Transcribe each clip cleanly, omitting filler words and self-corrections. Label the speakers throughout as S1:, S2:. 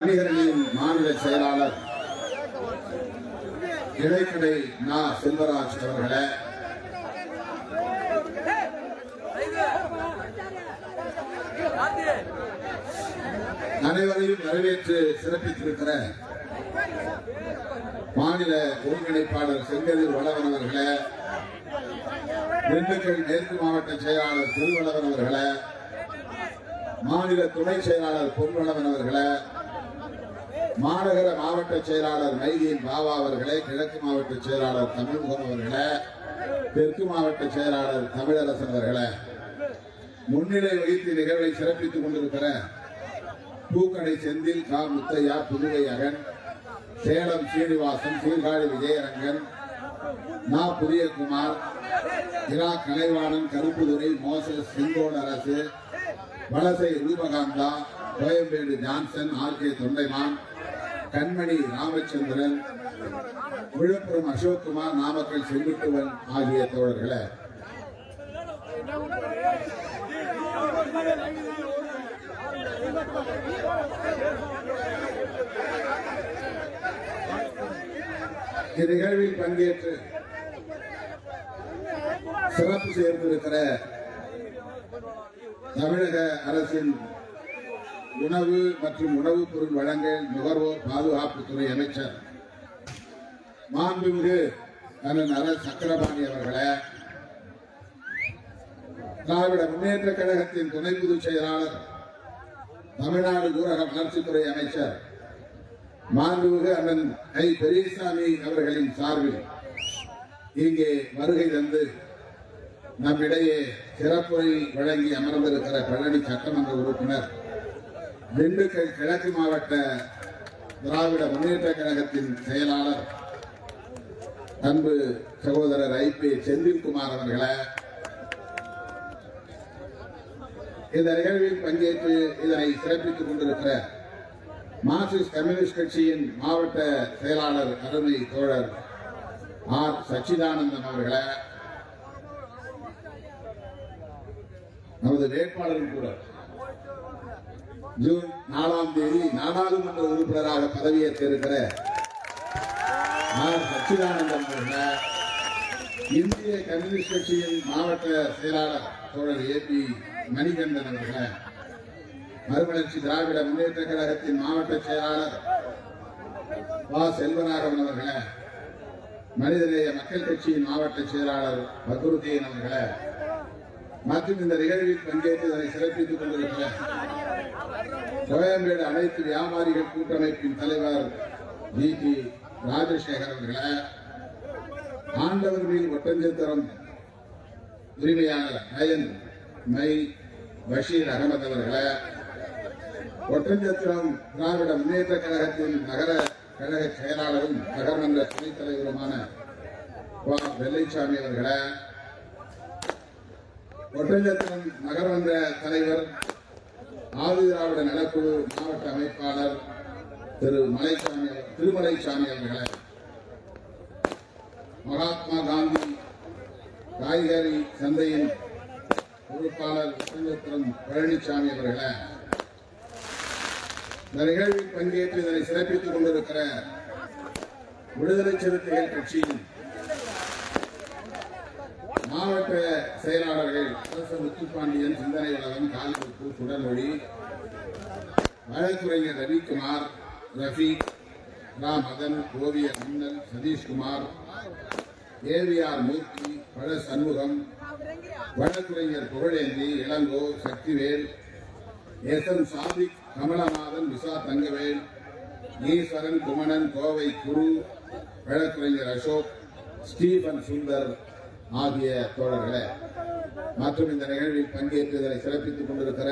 S1: அணிகளின் மாநில செயலாளர் இடைக்கடை நா செல்வராஜ் அவர்களே, அனைவரையும் வரவேற்று சிறப்பித்திருக்கிற மாநில ஒருங்கிணைப்பாளர் செங்கதிர் வளவன் அவர்களே, திண்டுக்கல் மேற்கு மாவட்ட செயலாளர் திருவளவன் அவர்களே, மாநில துணை செயலாளர் பொன்வளவன் அவர்களே, மாநகர மாவட்ட செயலாளர் மைதீன் பாபா அவர்களே, கிழக்கு மாவட்ட செயலாளர் தமிழ்முகம் அவர்களே, தெற்கு மாவட்ட செயலாளர் தமிழரசன் அவர்களே, முன்னிலை வகித்து நிகழ்வை சிறப்பித்துக் கொண்டிருக்கிற பூக்கடை செந்தில் கா முத்தையா, புதுவை அகன், சேலம் சீனிவாசன், சீர்காழி விஜயரங்கன், நா புதியகுமார், இரா Kalaivanan, கருப்புதுறை Moses, Sengodu Arasu, Valasai Rupakantha, Koyambedu Johnson, R K Thondaiman, Kanmani Ramachandran, Villupuram Ashokkumar, Namakkal Senguttuvan ஆகிய தோழர்களே, இந்நிகழ்வில் பங்கேற்று சிறப்பு சேர்ந்திருக்கிற தமிழக அரசின் உணவு மற்றும் உணவுப் பொருள் வழங்கல் நுகர்வோர் பாதுகாப்புத்துறை அமைச்சர் மாண்புமிகு அண்ணன் அர சக்கரபாணி அவர்களே, திராவிட முன்னேற்ற கழகத்தின் துணை பொதுச் செயலாளர் தமிழ்நாடு ஊரக வளர்ச்சித்துறை அமைச்சர் மாண்புமிகு அண்ணன் ஐ பெரியசாமி அவர்களின் சார்பில் இங்கே வருகை தந்து நம்மிடையே சிறப்புரை வழங்கி அமர்ந்திருக்கிற பழனி சட்டமன்ற உறுப்பினர், திண்டுக்கல் கிழக்கு மாவட்ட திராவிட முன்னேற்ற கழகத்தின் செயலாளர் அன்பு சகோதரர் ஐ பி செந்தில்குமார் அவர்களே, இந்த நிகழ்வில் பங்கேற்று இதனை சிறப்பித்துக் கொண்டிருக்கிற மார்க்சிஸ்ட் கம்யூனிஸ்ட் கட்சியின் மாவட்ட செயலாளர் அருமை தோழர் ஆர் சச்சிதானந்தன் அவர்களே, நமது வேட்பாளரும் கூட ஜூன் 4ஆம் தேதி நாடாளுமன்ற உறுப்பினராக பதவியேற்க இருக்கிற ஆர் சச்சிதானந்தன் அவர்களே, இந்திய கம்யூனிஸ்ட் கட்சியின் மாவட்ட செயலாளர் தோழர் ஏ பி மணிகண்டன் அவர்களே, மறுமலர்ச்சி திராவிட முன்னேற்ற கழகத்தின் மாவட்ட செயலாளர் வா செல்வராகவன் அவர்களே, மனிதநேய மக்கள் கட்சியின் மாவட்ட செயலாளர் பத்ருதீன் அவர்களே, மற்றும் இந்த நிகழ்வில் பங்கேற்று இதனை சிறப்பித்துக் கொண்டிருக்கிற கோயம்பேடு அனைத்து வியாபாரிகள் கூட்டமைப்பின் தலைவர் ஜி டி ராஜசேகர் அவர்களே, ஆண்டவர் மீது ஒட்டஞ்சத்திரம் உரிமையாளர் அயன் மை பஷீர் அகமது அவர்களே, ஒட்டஞ்சத்திரம் திராவிட முன்னேற்ற கழகத்தின் நகர கழக செயலாளரும் நகர்மன்ற துணைத் தலைவருமான வெள்ளைச்சாமி அவர்களே, ஒட்டஞ்சத்திரம் நகர்மன்ற தலைவர் ஆதி திராவிட நலக்குழு மாவட்ட அமைப்பாளர் திருமலைசாமி அவர்களே, மகாத்மா காந்தி காய்கறி சந்தையின் பொறுப்பாளர் ஒட்டஞ்சத்திரம் பழனிசாமி அவர்களே, இந்த நிகழ்வில் பங்கேற்று இதனை சிறப்பித்துக் கொண்டிருக்கிற விடுதலை சிறுத்தைகள் கட்சியின் மாவட்ட செயலாளர்கள் முத்துப்பாண்டியன், சிந்தனை வளவன், கால்குப்பு, சுடமொழி, வழக்குரைஞர் ரவிக்குமார், ரஃபீக், ரா மதன், ஓவியர் மின்னல், சதீஷ்குமார், ஏவிஆர் மூர்த்தி, பழ சண்முகம், வழக்குரைஞர் புகழேந்தி, இளங்கோ, சக்திவேல், எஸ் எம் சாதிக், கமலநாதன், விசா தங்கவேல், ஈஸ்வரன், குமணன், கோவை குரு, வழக்குரைஞர் அசோக், ஸ்டீபன் சுந்தர் ஆகிய தோழர்களே, மற்றும் இந்த நிகழ்வில் பங்கேற்று இதனை சிறப்பித்துக் கொண்டிருக்கிற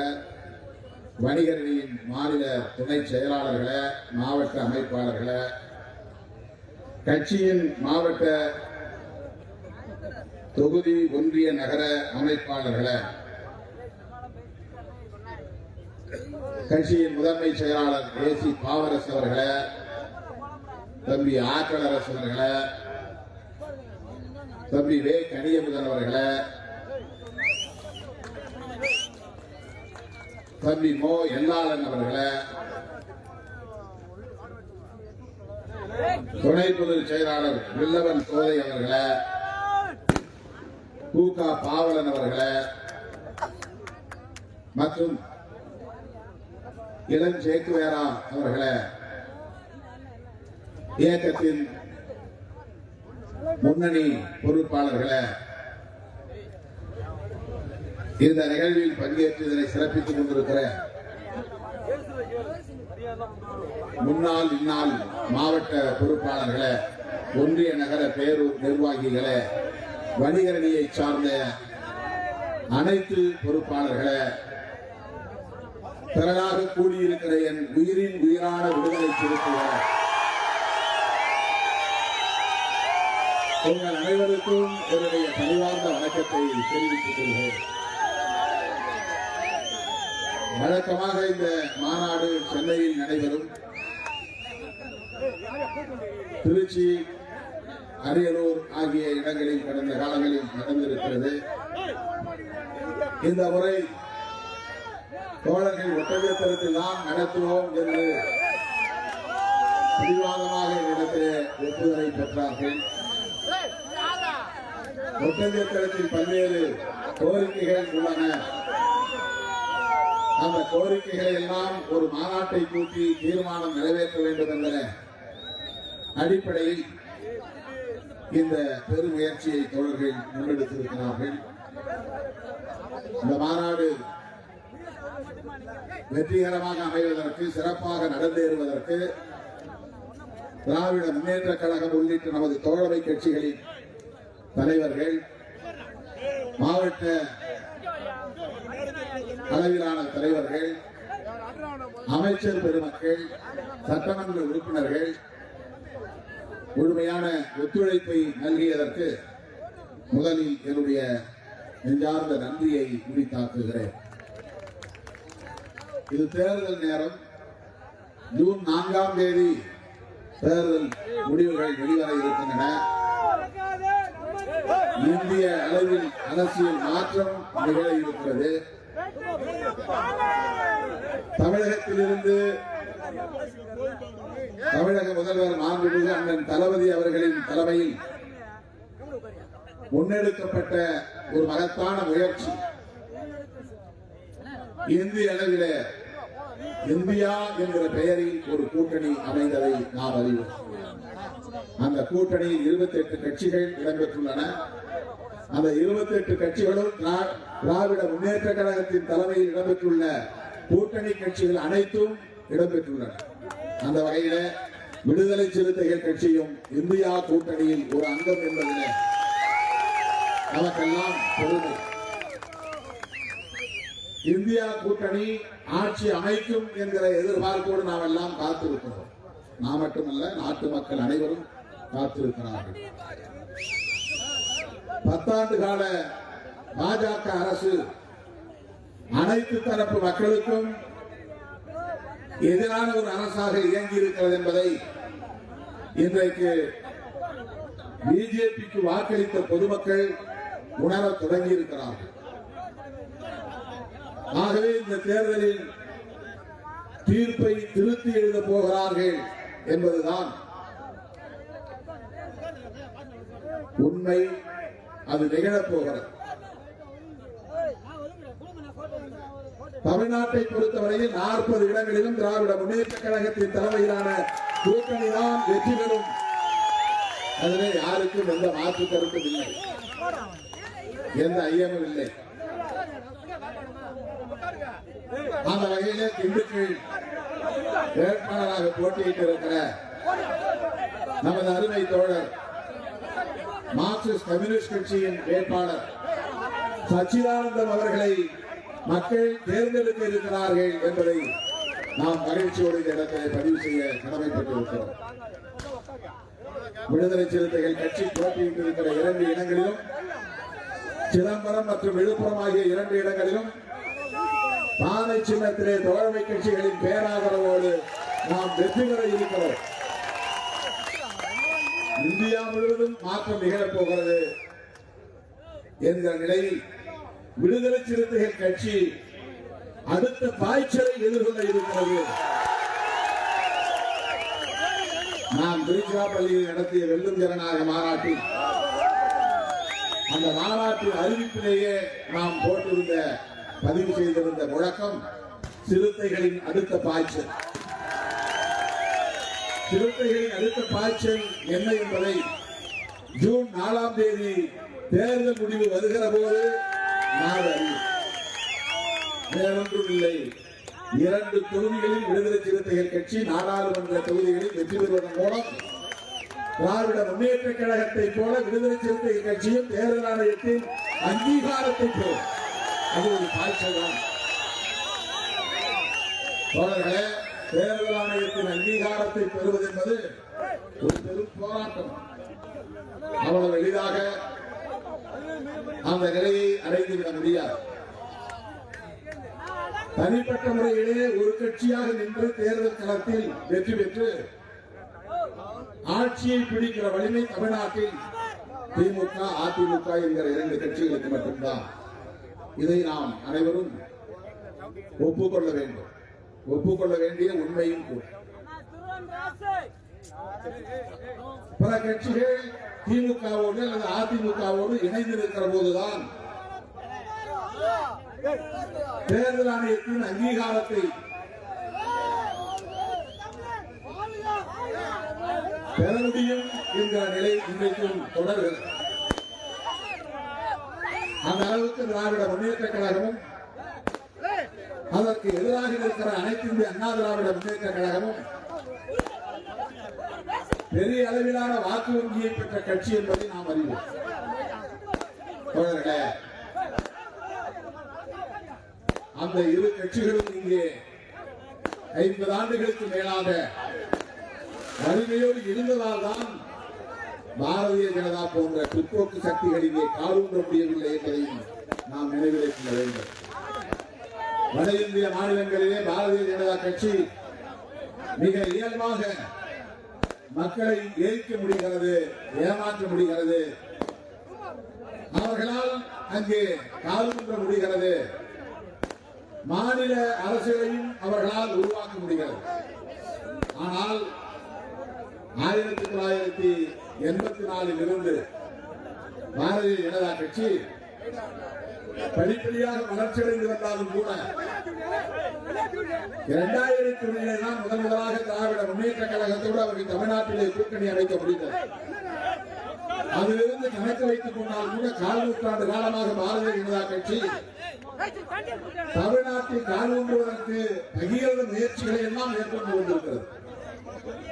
S1: வணிகர்களின் மாநில துணை செயலாளர்களே, மாவட்ட அமைப்பாளர்களே, கட்சியின் மாவட்ட தொகுதி ஒன்றிய நகர அமைப்பாளர்களே, கட்சியின் முதன்மை செயலாளர் ஏ சி பாவரசு அவர்களே, தம்பி ஆற்றலரசு அவர்களே, தம்பி வே கனியமுதன் அவர்களே, தம்பி மோ எல்லாளன் அவர்களே, துணை பொதுச் செயலாளர் வில்லவன் கோதை அவர்களை, கூகா பாவலன் அவர்களை மற்றும் இளஞ்சேக்குவேரா அவர்களை இயக்கத்தின் முன்னணி பொறுப்பாளர்களை இந்த நிகழ்வில் பங்கேற்று இதனை சிறப்பித்துக் கொண்டிருக்கிற முன்னாள் இந்நாள் மாவட்ட பொறுப்பாளர்களை, ஒன்றிய நகர பேரூர் நிர்வாகிகளை, வணிகரணியை சார்ந்த அனைத்து பொறுப்பாளர்களை, திரளாக கூடியிருக்கிற என் உயிரின் உயிரான விடுதலை சிறுத்தைகள் உங்கள் அனைவருக்கும் என்னுடைய பணிவார்ந்த வணக்கத்தை தெரிவித்துக் கொள்கிறேன். வழக்கமாக இந்த மாநாடு சென்னையில் நடைபெறும். திருச்சி, அரியலூர் ஆகிய இடங்களில் கடந்த காலங்களில் நடந்திருக்கிறது. இந்த முறை தோழர்கள் ஒட்டஞ்சத்திரத்தில் தான் நடத்துவோம் என்று பிடிவாதமாக என்னிடத்தில் ஒப்புதலை பெற்றார்கள். ஒட்டஞ்சத்திரத்தில் பல்வேறு கோரிக்கைகள் உள்ளன. அந்த கோரிக்கைகளை எல்லாம் ஒரு மாநாட்டை கூட்டி தீர்மானம் நிறைவேற்ற வேண்டும் என்ற அடிப்படையில் இந்த பெருமுயற்சியை தோழர்கள் முன்னெடுத்திருக்கிறார்கள். இந்த மாநாடு வெற்றிகரமாக அமைவதற்கு, சிறப்பாக நடந்தேறுவதற்கு திராவிட முன்னேற்ற கழகம் உள்ளிட்ட நமது தோழமை கட்சிகளின் தலைவர்கள், மாவட்ட அளவிலான தலைவர்கள், அமைச்சர் பெருமக்கள், சட்டமன்ற உறுப்பினர்கள் முழுமையான ஒத்துழைப்பை நல்கியதற்கு முதலில் என்னுடைய நெஞ்சார்ந்த நன்றியை உரித்தாக்குகிறேன். இது தேர்தல் நேரம். ஜூன் 4ஆம் தேதி தேர்தல் முடிவுகள் வெளிவர இருக்கின்றன. இந்திய அளவில் அரசியல் மாற்றம் நிகழ இருக்கிறது. தமிழகத்திலிருந்து தமிழக முதல்வர் மாண்புமிகு அண்ணன் தளபதி அவர்களின் தலைமையில் முன்னெடுக்கப்பட்ட ஒரு மகத்தான முயற்சி இந்திய அளவிலே இந்தியா என்கிற பெயரில் ஒரு கூட்டணி அமைந்ததை நாம் அறிவோம். அந்த கூட்டணியில் 28 கட்சிகள் இடம்பெற்றுள்ளன. அந்த 28 கட்சிகளும் திராவிட முன்னேற்ற கழகத்தின் தலைமையில் இடம்பெற்றுள்ள கூட்டணி கட்சிகள் அனைத்தும் இடம்பெற்றுள்ளன. அந்த வகையில விடுதலை சிறுத்தைகள் கட்சியும் இந்தியா கூட்டணியில் ஒரு அங்கம் என்பதில் நமக்கெல்லாம் பெருமை. இந்தியா கூட்டணி ஆட்சி அமைக்கும் என்கிற எதிர்பார்ப்போடு நாம் எல்லாம் காத்திருக்கிறோம். நாம் மட்டுமல்ல, நாட்டு மக்கள் அனைவரும் காத்திருக்கிறார்கள். 10 ஆண்டு கால பாஜக அரசு அனைத்து தரப்பு மக்களுக்கும் எதிரான ஒரு அரசாக இயங்கி இருக்கிறது என்பதை இன்றைக்கு பிஜேபிக்கு வாக்களித்த பொதுமக்கள் உணர தொடங்கி இருக்கிறார்கள். ஆகவே இந்த தேர்தலில் தீர்ப்பை திருத்தி எழுத போகிறார்கள் என்பதுதான் உண்மை. அது நிகழப் போகிறது. தமிழ்நாட்டை பொறுத்தவரையில் 40 இடங்களிலும் திராவிட முன்னேற்ற கழகத்தின் தலைமையிலான கூட்டணி தான் வெற்றி பெறும். அதிலே யாருக்கும் எந்த மாற்று கருத்தும் இல்லை, எந்த ஐயமும் இல்லை. அந்த வகையிலே திண்டுக்கல் வேட்பாளராக போட்டியிட்டு இருக்கிற நமது அருமை தோழர் மார்க்சிஸ்ட் கம்யூனிஸ்ட் கட்சியின் வேட்பாளர் சச்சிதானந்தம் அவர்களை மக்கள் தேர்ந்தெடுக்க இருக்கிறார்கள் என்பதை நாம் மகிழ்ச்சியோடு இந்த இடத்தில் பதிவு செய்ய கடமைப்பட்டிருக்கிறோம். விடுதலை சிறுத்தைகள் கட்சி போட்டியிட்டு இருக்கிற 2 இடங்களிலும், சிதம்பரம் மற்றும் விழுப்புரம் ஆகிய 2 இடங்களிலும் பானை சின்னத்திலே தோழமை கட்சிகளின் பேராதரவோடு நாம் வெற்றி பெற இருக்கிறோம். இந்தியா முழுவதும் மாற்றம் நிகழப் போகிறது என்கிற நிலையில் விடுதலை சிறுத்தைகள் கட்சி அடுத்த பாய்ச்சலை எதிர்கொள்ள இருக்கிறது. நாம் திருச்சிராப்பள்ளியில் நடத்திய வெல்லும் ஜனநாயக மாநாட்டில் அந்த மாநாட்டின் அறிவிப்பிலேயே நாம் போட்டிருந்த பதிவு செய்திருந்த முழக்கம் சிறுத்தைகளின் அடுத்த பாய்ச்சல். சிறுத்தைகளின் அடுத்த பாய்ச்சல் என்ன என்பதை ஜூன் 4ஆம் தேதி தேர்தல் முடிவு வருகிற போது நாடு அறியும். வேறொன்றும் இல்லை, 2 தொகுதிகளில் விடுதலை சிறுத்தைகள் கட்சி நாடாளுமன்ற தொகுதிகளில் வெற்றி பெறுவதன் மூலம் திராவிட முன்னேற்ற கழகத்தை போல விடுதலை சிறுத்தைகள் கட்சியும் தேர்தல் ஆணையத்தின் அங்கீகாரத்தை பெறும். அது ஒரு பாய்ச்சல் தான். தோழர்களே, தேர்தல் ஆணையத்தின் அங்கீகாரத்தை பெறுவது என்பது ஒரு பெரும் போராட்டம். அவ்வளவு எளிதாக அந்த நிலையை அடைந்துவிட முடியாது. தனிப்பட்ட முறையிலே ஒரு கட்சியாக நின்று தேர்தல் களத்தில் வெற்றி பெற்று ஆட்சியை பிடிக்கிற வலிமை தமிழ்நாட்டில் திமுக, அதிமுக என்கிற 2 கட்சிகளுக்கு மட்டும்தான். இதை நாம் அனைவரும் ஒப்புக்கொள்ள வேண்டும், ஒப்புக்கொள்ள வேண்டிய உண்மையும் கூட. பல கட்சிகள் திமுகவோடு அல்லது அதிமுகவோடு இணைந்திருக்கிற போதுதான் தேர்தல் ஆணையத்தின் அங்கீகாரத்தை பெற முடியும் என்கிற நிலை இன்றைக்கும் தொடர்கிறது. அந்த அளவுக்கு திராவிட முன்னேற்ற கழகமும் அதற்கு எதிராக இருக்கிற அனைத்து இந்திய அண்ணா திராவிட முன்னேற்ற கழகமும் பெரிய அளவிலான வாக்கு வங்கியை பெற்ற கட்சி என்பதை நாம் அறிவோம். தோழர்களே, அந்த 2 கட்சிகளும் இங்கே 50 ஆண்டுகளுக்கு மேலாக வலிமையோடு இருந்ததால் தான் பாரதிய ஜனதா போன்ற பிற்போக்கு சக்திகள் இங்கே காலூன்ற முடியவில்லை என்பதையும் நாம் நினைவில் கொள்ள வேண்டும். வட இந்திய மாநிலங்களிலே பாரதிய ஜனதா கட்சி மிக இயல்பாக மக்களை ஏற்க முடிகிறது, ஏமாற்ற முடிகிறது, அவர்களால் அங்கே காலூன்ற முடிகிறது, மாநில அரசுகளையும் அவர்களால் உருவாக்க முடிகிறது. ஆனால் 1984 இருந்து பாரதிய ஜனதா கட்சி படிப்படியாக வளர்ச்சியடைந்து வந்தாலும் கூட 2001 தான் முதலாக திராவிட முன்னேற்ற கழகத்தோடு அவர்கள் தமிழ்நாட்டிலே கூட்டணி அமைக்க முடிந்தது. அதிலிருந்து கணக்கு வைத்துக் கொண்டால் கூட 4 நூற்றாண்டு காலமாக பாரதிய ஜனதா கட்சி தமிழ்நாட்டில் காலூன்றுவதற்கு பகிரந்த முயற்சிகளை எல்லாம் மேற்கொண்டு கொண்டிருக்கிறது.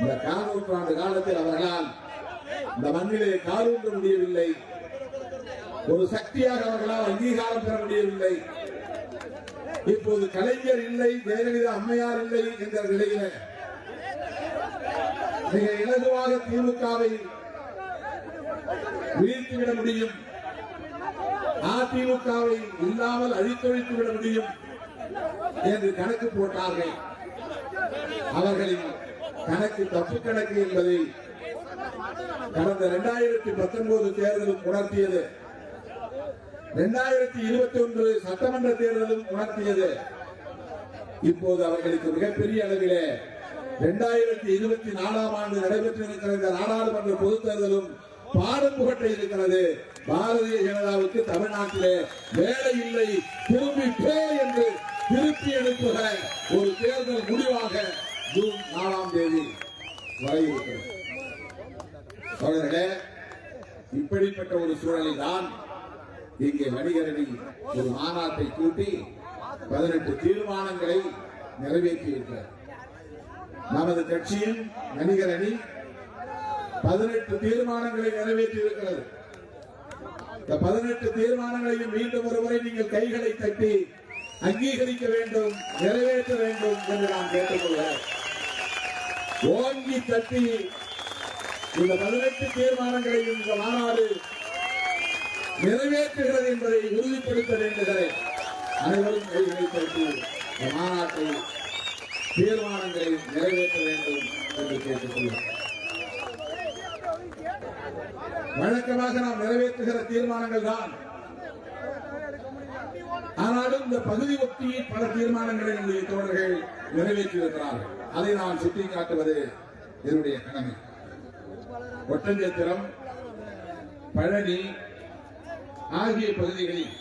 S1: இந்த 4 நூற்றாண்டு காலத்தில் அவர்களால் இந்த மண்ணிலே காலூன்ற முடியவில்லை, ஒரு சக்தியாக அவர்களால் அங்கீகாரம் பெற முடியவில்லை. இப்போது கலைஞர் இல்லை, ஜெயலலிதா அம்மையார் இல்லை என்ற நிலையில மிக இலகுவாக திமுகவை வீழ்த்திவிட முடியும், அதிமுகவை இல்லாமல் அழித்தொழித்து விட முடியும் என்று கணக்கு போட்டார்கள். அவர்களின் கணக்கு தப்பு கணக்கு என்பதை கடந்த 2019 தேர்தலும் உணர்த்தியது, 2021 சட்டமன்ற தேர்தலும் உணர்த்தியது. இப்போது அவர்களுக்கு மிகப்பெரிய அளவிலே 2024ஆம் ஆண்டு நடைபெற்றிருக்கிற இந்த நாடாளுமன்ற பொதுத் தேர்தலும் பாடம் புகட்ட இருக்கிறது. பாரதிய ஜனதாவுக்கு தமிழ்நாட்டிலே வேலை இல்லை, திரும்பி போ என்று திருப்பி அனுப்புகிற ஒரு தேர்தல் முடிவாக ஜூன் 4ஆம் தேதி வர இருக்கிறது. அவர்களே, இப்படிப்பட்ட ஒரு சூழலில் தான் இங்கே வணிகரணி ஒரு மாநாட்டை கூட்டி 18 தீர்மானங்களை நிறைவேற்றியிருக்கிறார். நமது கட்சியின் வணிகரணி 18 தீர்மானங்களை நிறைவேற்றியிருக்கிறது. இந்த 18 தீர்மானங்களையும் மீண்டும் ஒருமுறை நீங்கள் கைகளை தட்டி அங்கீகரிக்க வேண்டும், நிறைவேற்ற வேண்டும் என்று நான் கேட்டுக்கொள்கிறேன். ஓங்கி தட்டி இந்த 18 தீர்மானங்களையும் இந்த மாநாடு நிறைவேற்றுகிறது என்பதை உறுதிப்படுத்த வேண்டுகிறேன். அனைவரும் கைகளை தட்டி இந்த மாநாட்டை தீர்மானங்களை நிறைவேற்ற வேண்டும் என்று கேட்டுக்கொள்கிறேன். வழக்கமாக நாம் நிறைவேற்றுகிற தீர்மானங்கள் தான், ஆனாலும் இந்த பகுதி ஒட்டி பல தீர்மானங்களை நம்முடைய தோழர்கள் நிறைவேற்றியிருக்கிறார்கள். அதை நான் சுட்டிக்காட்டுவது என்னுடைய கடமை. ஒட்டஞ்சத்திரம், பழனி ஆகிய பகுதிகளில்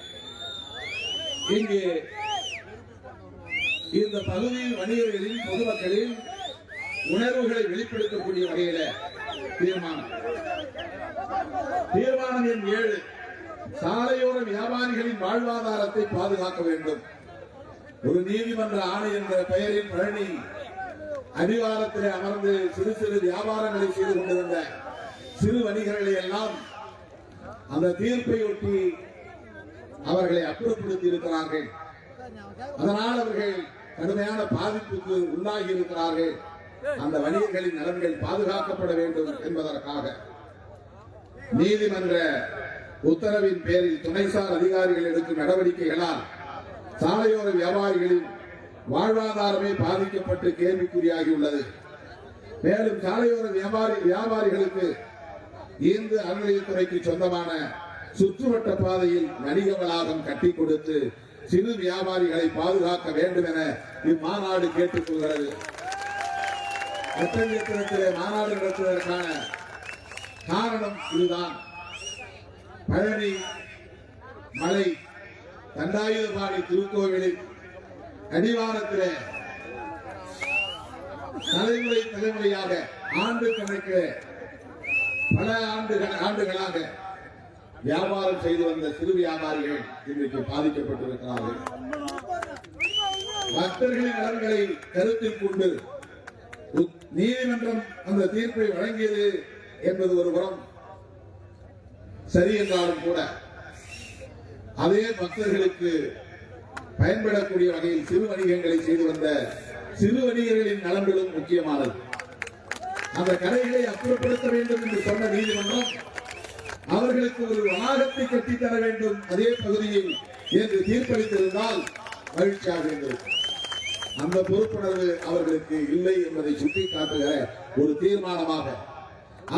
S1: இங்கே இந்த பகுதியில் வணிகர்களின் பொதுமக்களின் உணர்வுகளை வெளிப்படுத்தக்கூடிய வகையில தீர்மானம் எண் 7 சாலையோர வியாபாரிகளின் வாழ்வாதாரத்தை பாதுகாக்க வேண்டும். ஒரு நீதிமன்ற ஆணை என்ற பெயரில் பழனி அதிகாரத்திலே அமர்ந்து சிறு சிறு வியாபாரங்களை செய்து கொண்டிருந்த சிறு வணிகர்களை எல்லாம் அந்த தீர்ப்பை ஒட்டி அவர்களை அப்புறப்படுத்தி இருக்கிறார்கள். அதனால் அவர்கள் கடுமையான பாதிப்புக்கு உள்ளாகி இருக்கிறார்கள். அந்த வணிகர்களின் நலன்கள் பாதுகாக்கப்பட வேண்டும் என்பதற்காக நீதிமன்ற உத்தரவின் பேரில் துணைசார் அதிகாரிகள் எடுக்கும் நடவடிக்கைகளால் சாலையோர வியாபாரிகளின் வாழ்வாதாரமே பாதிக்கப்பட்டு கேள்விக்குறியாகியுள்ளது. மேலும் சாலையோர வியாபாரிகளுக்கு இந்து அறநிலையத்துறைக்கு சொந்தமான சுற்றுவட்ட பாதையில் வணிக வளாகம் கட்டி கொடுத்து சிறு வியாபாரிகளை பாதுகாக்க வேண்டும் என இம்மாநாடு கேட்டுக் கொள்கிறது. ஒட்டஞ்சத்திரத்திலே மாநாடு நடத்துவதற்கான காரணம் இதுதான். பழனி மலை தண்டாயுதபாணி திருக்கோவிலில் அடிவாரத்திலே தலைமுறையாக ஆண்டு கணக்கு பல ஆண்டுகளாக வியாபாரம் செய்து வந்த சிறு வியாபாரிகள் இன்றைக்கு பாதிக்கப்பட்டிருக்கிறார்கள். பக்தர்களின் நலன்களை கருத்தில் கொண்டு நீதிமன்றம் அந்த தீர்ப்பை வழங்கியது என்பது ஒரு புறம் சரி என்றாலும் கூட அதே பக்தர்களுக்கு பயன்படக்கூடிய வகையில் சிறு வணிகங்களை செய்து வந்த சிறு வணிகர்களின் நலன்களும் முக்கியமானது. அந்த கடைகளை அப்புறப்படுத்த வேண்டும் என்று சொன்ன நீதிமன்றம் அவர்களுக்கு ஒரு வளாகத்தை கட்டித்தர வேண்டும் அதே பகுதியில் என்று தீர்ப்பளித்திருந்தால் மகிழ்ச்சியாக இருந்தது. அந்த பொறுப்புணர்வு அவர்களுக்கு இல்லை என்பதை சுட்டிக்காட்டுகிற ஒரு தீர்மானமாக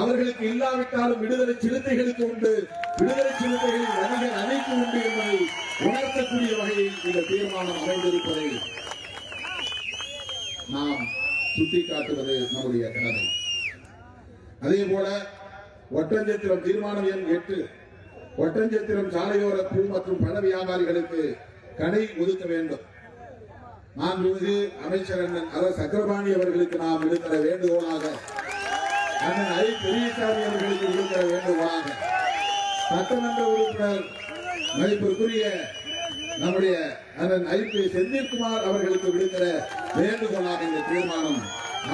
S1: அவர்களுக்கு இல்லாவிட்டாலும் விடுதலை சிறுத்தைகளுக்கு உண்டு, விடுதலை சிறுத்தைகளின் வணிகர் அணைக்கு உண்டு என்பதை உணர்த்தக்கூடிய வகையில் இந்த தீர்மானம் அமைந்திருப்பதை நாம் சுட்டிக்காட்டுவது நம்முடைய கடமை. அதே போல ஒட்டஞ்சத்திரம் தீர்மானம் எண் 8 ஒட்டஞ்சத்திரம் சாலையோர பூ மற்றும் பழ வியாபாரிகளுக்கு கடை ஒதுக்க வேண்டும். மாண்புமிகு அமைச்சர் அண்ணன் அரசு அக்ரபாணி அவர்களுக்கு நாம் விடுக்கிற வேண்டுகோளாக, அண்ணன் ஐ பெரியசாமி அவர்களுக்கு விடுக்கிற வேண்டுகோளாக, சட்டமன்ற உறுப்பினர் மதிப்பிற்குரிய நம்முடைய அண்ணன் ஐ பி செந்தில்குமார் அவர்களுக்கு விடுக்கிற வேண்டுகோளாக இந்த தீர்மானம்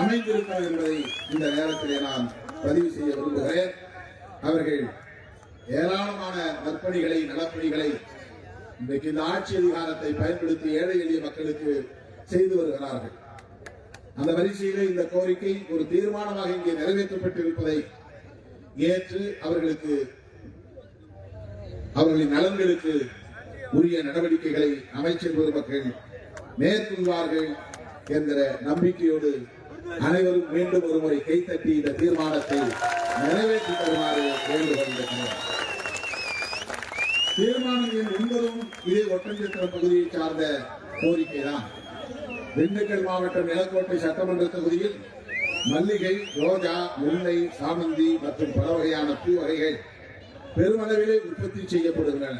S1: அமைந்திருக்கிறது என்பதை இந்த நேரத்திலே நான் பதிவு செய்ய விரும்புகிறேன். அவர்கள் ஏராளமான நற்பணிகளை நலப்பணிகளை இன்றைக்கு இந்த ஆட்சி அதிகாரத்தை பயன்படுத்தி ஏழை எளிய மக்களுக்கு செய்து வருகிறார்கள். அந்த வரிசையிலே இந்த கோரிக்கை ஒரு தீர்மானமாக இங்கே நிறைவேற்றப்பட்டிருப்பதை ஏற்று அவர்களின் நலன்களுக்கு உரிய நடவடிக்கைகளை அமைச்சர் பெருமக்கள் மேற்கொள்வார்கள் என்கிற நம்பிக்கையோடு அனைவரும் மீண்டும் ஒருமுறை கைத்தட்டி இந்த தீர்மானத்தை நிறைவேற்றி தருமாறு வேண்டுகொள்கிறேன். தீர்மானம் எண் 9 இதே ஒட்டஞ்சத்திரம் பகுதியை சார்ந்த கோரிக்கைதான். திண்டுக்கல் மாவட்டம் நிலக்கோட்டை சட்டமன்ற தொகுதியில் மல்லிகை, ரோஜா, முல்லை, சாமந்தி மற்றும் பல வகையான பூ வகைகள் பெருமளவிலே உற்பத்தி செய்யப்படுகின்றன.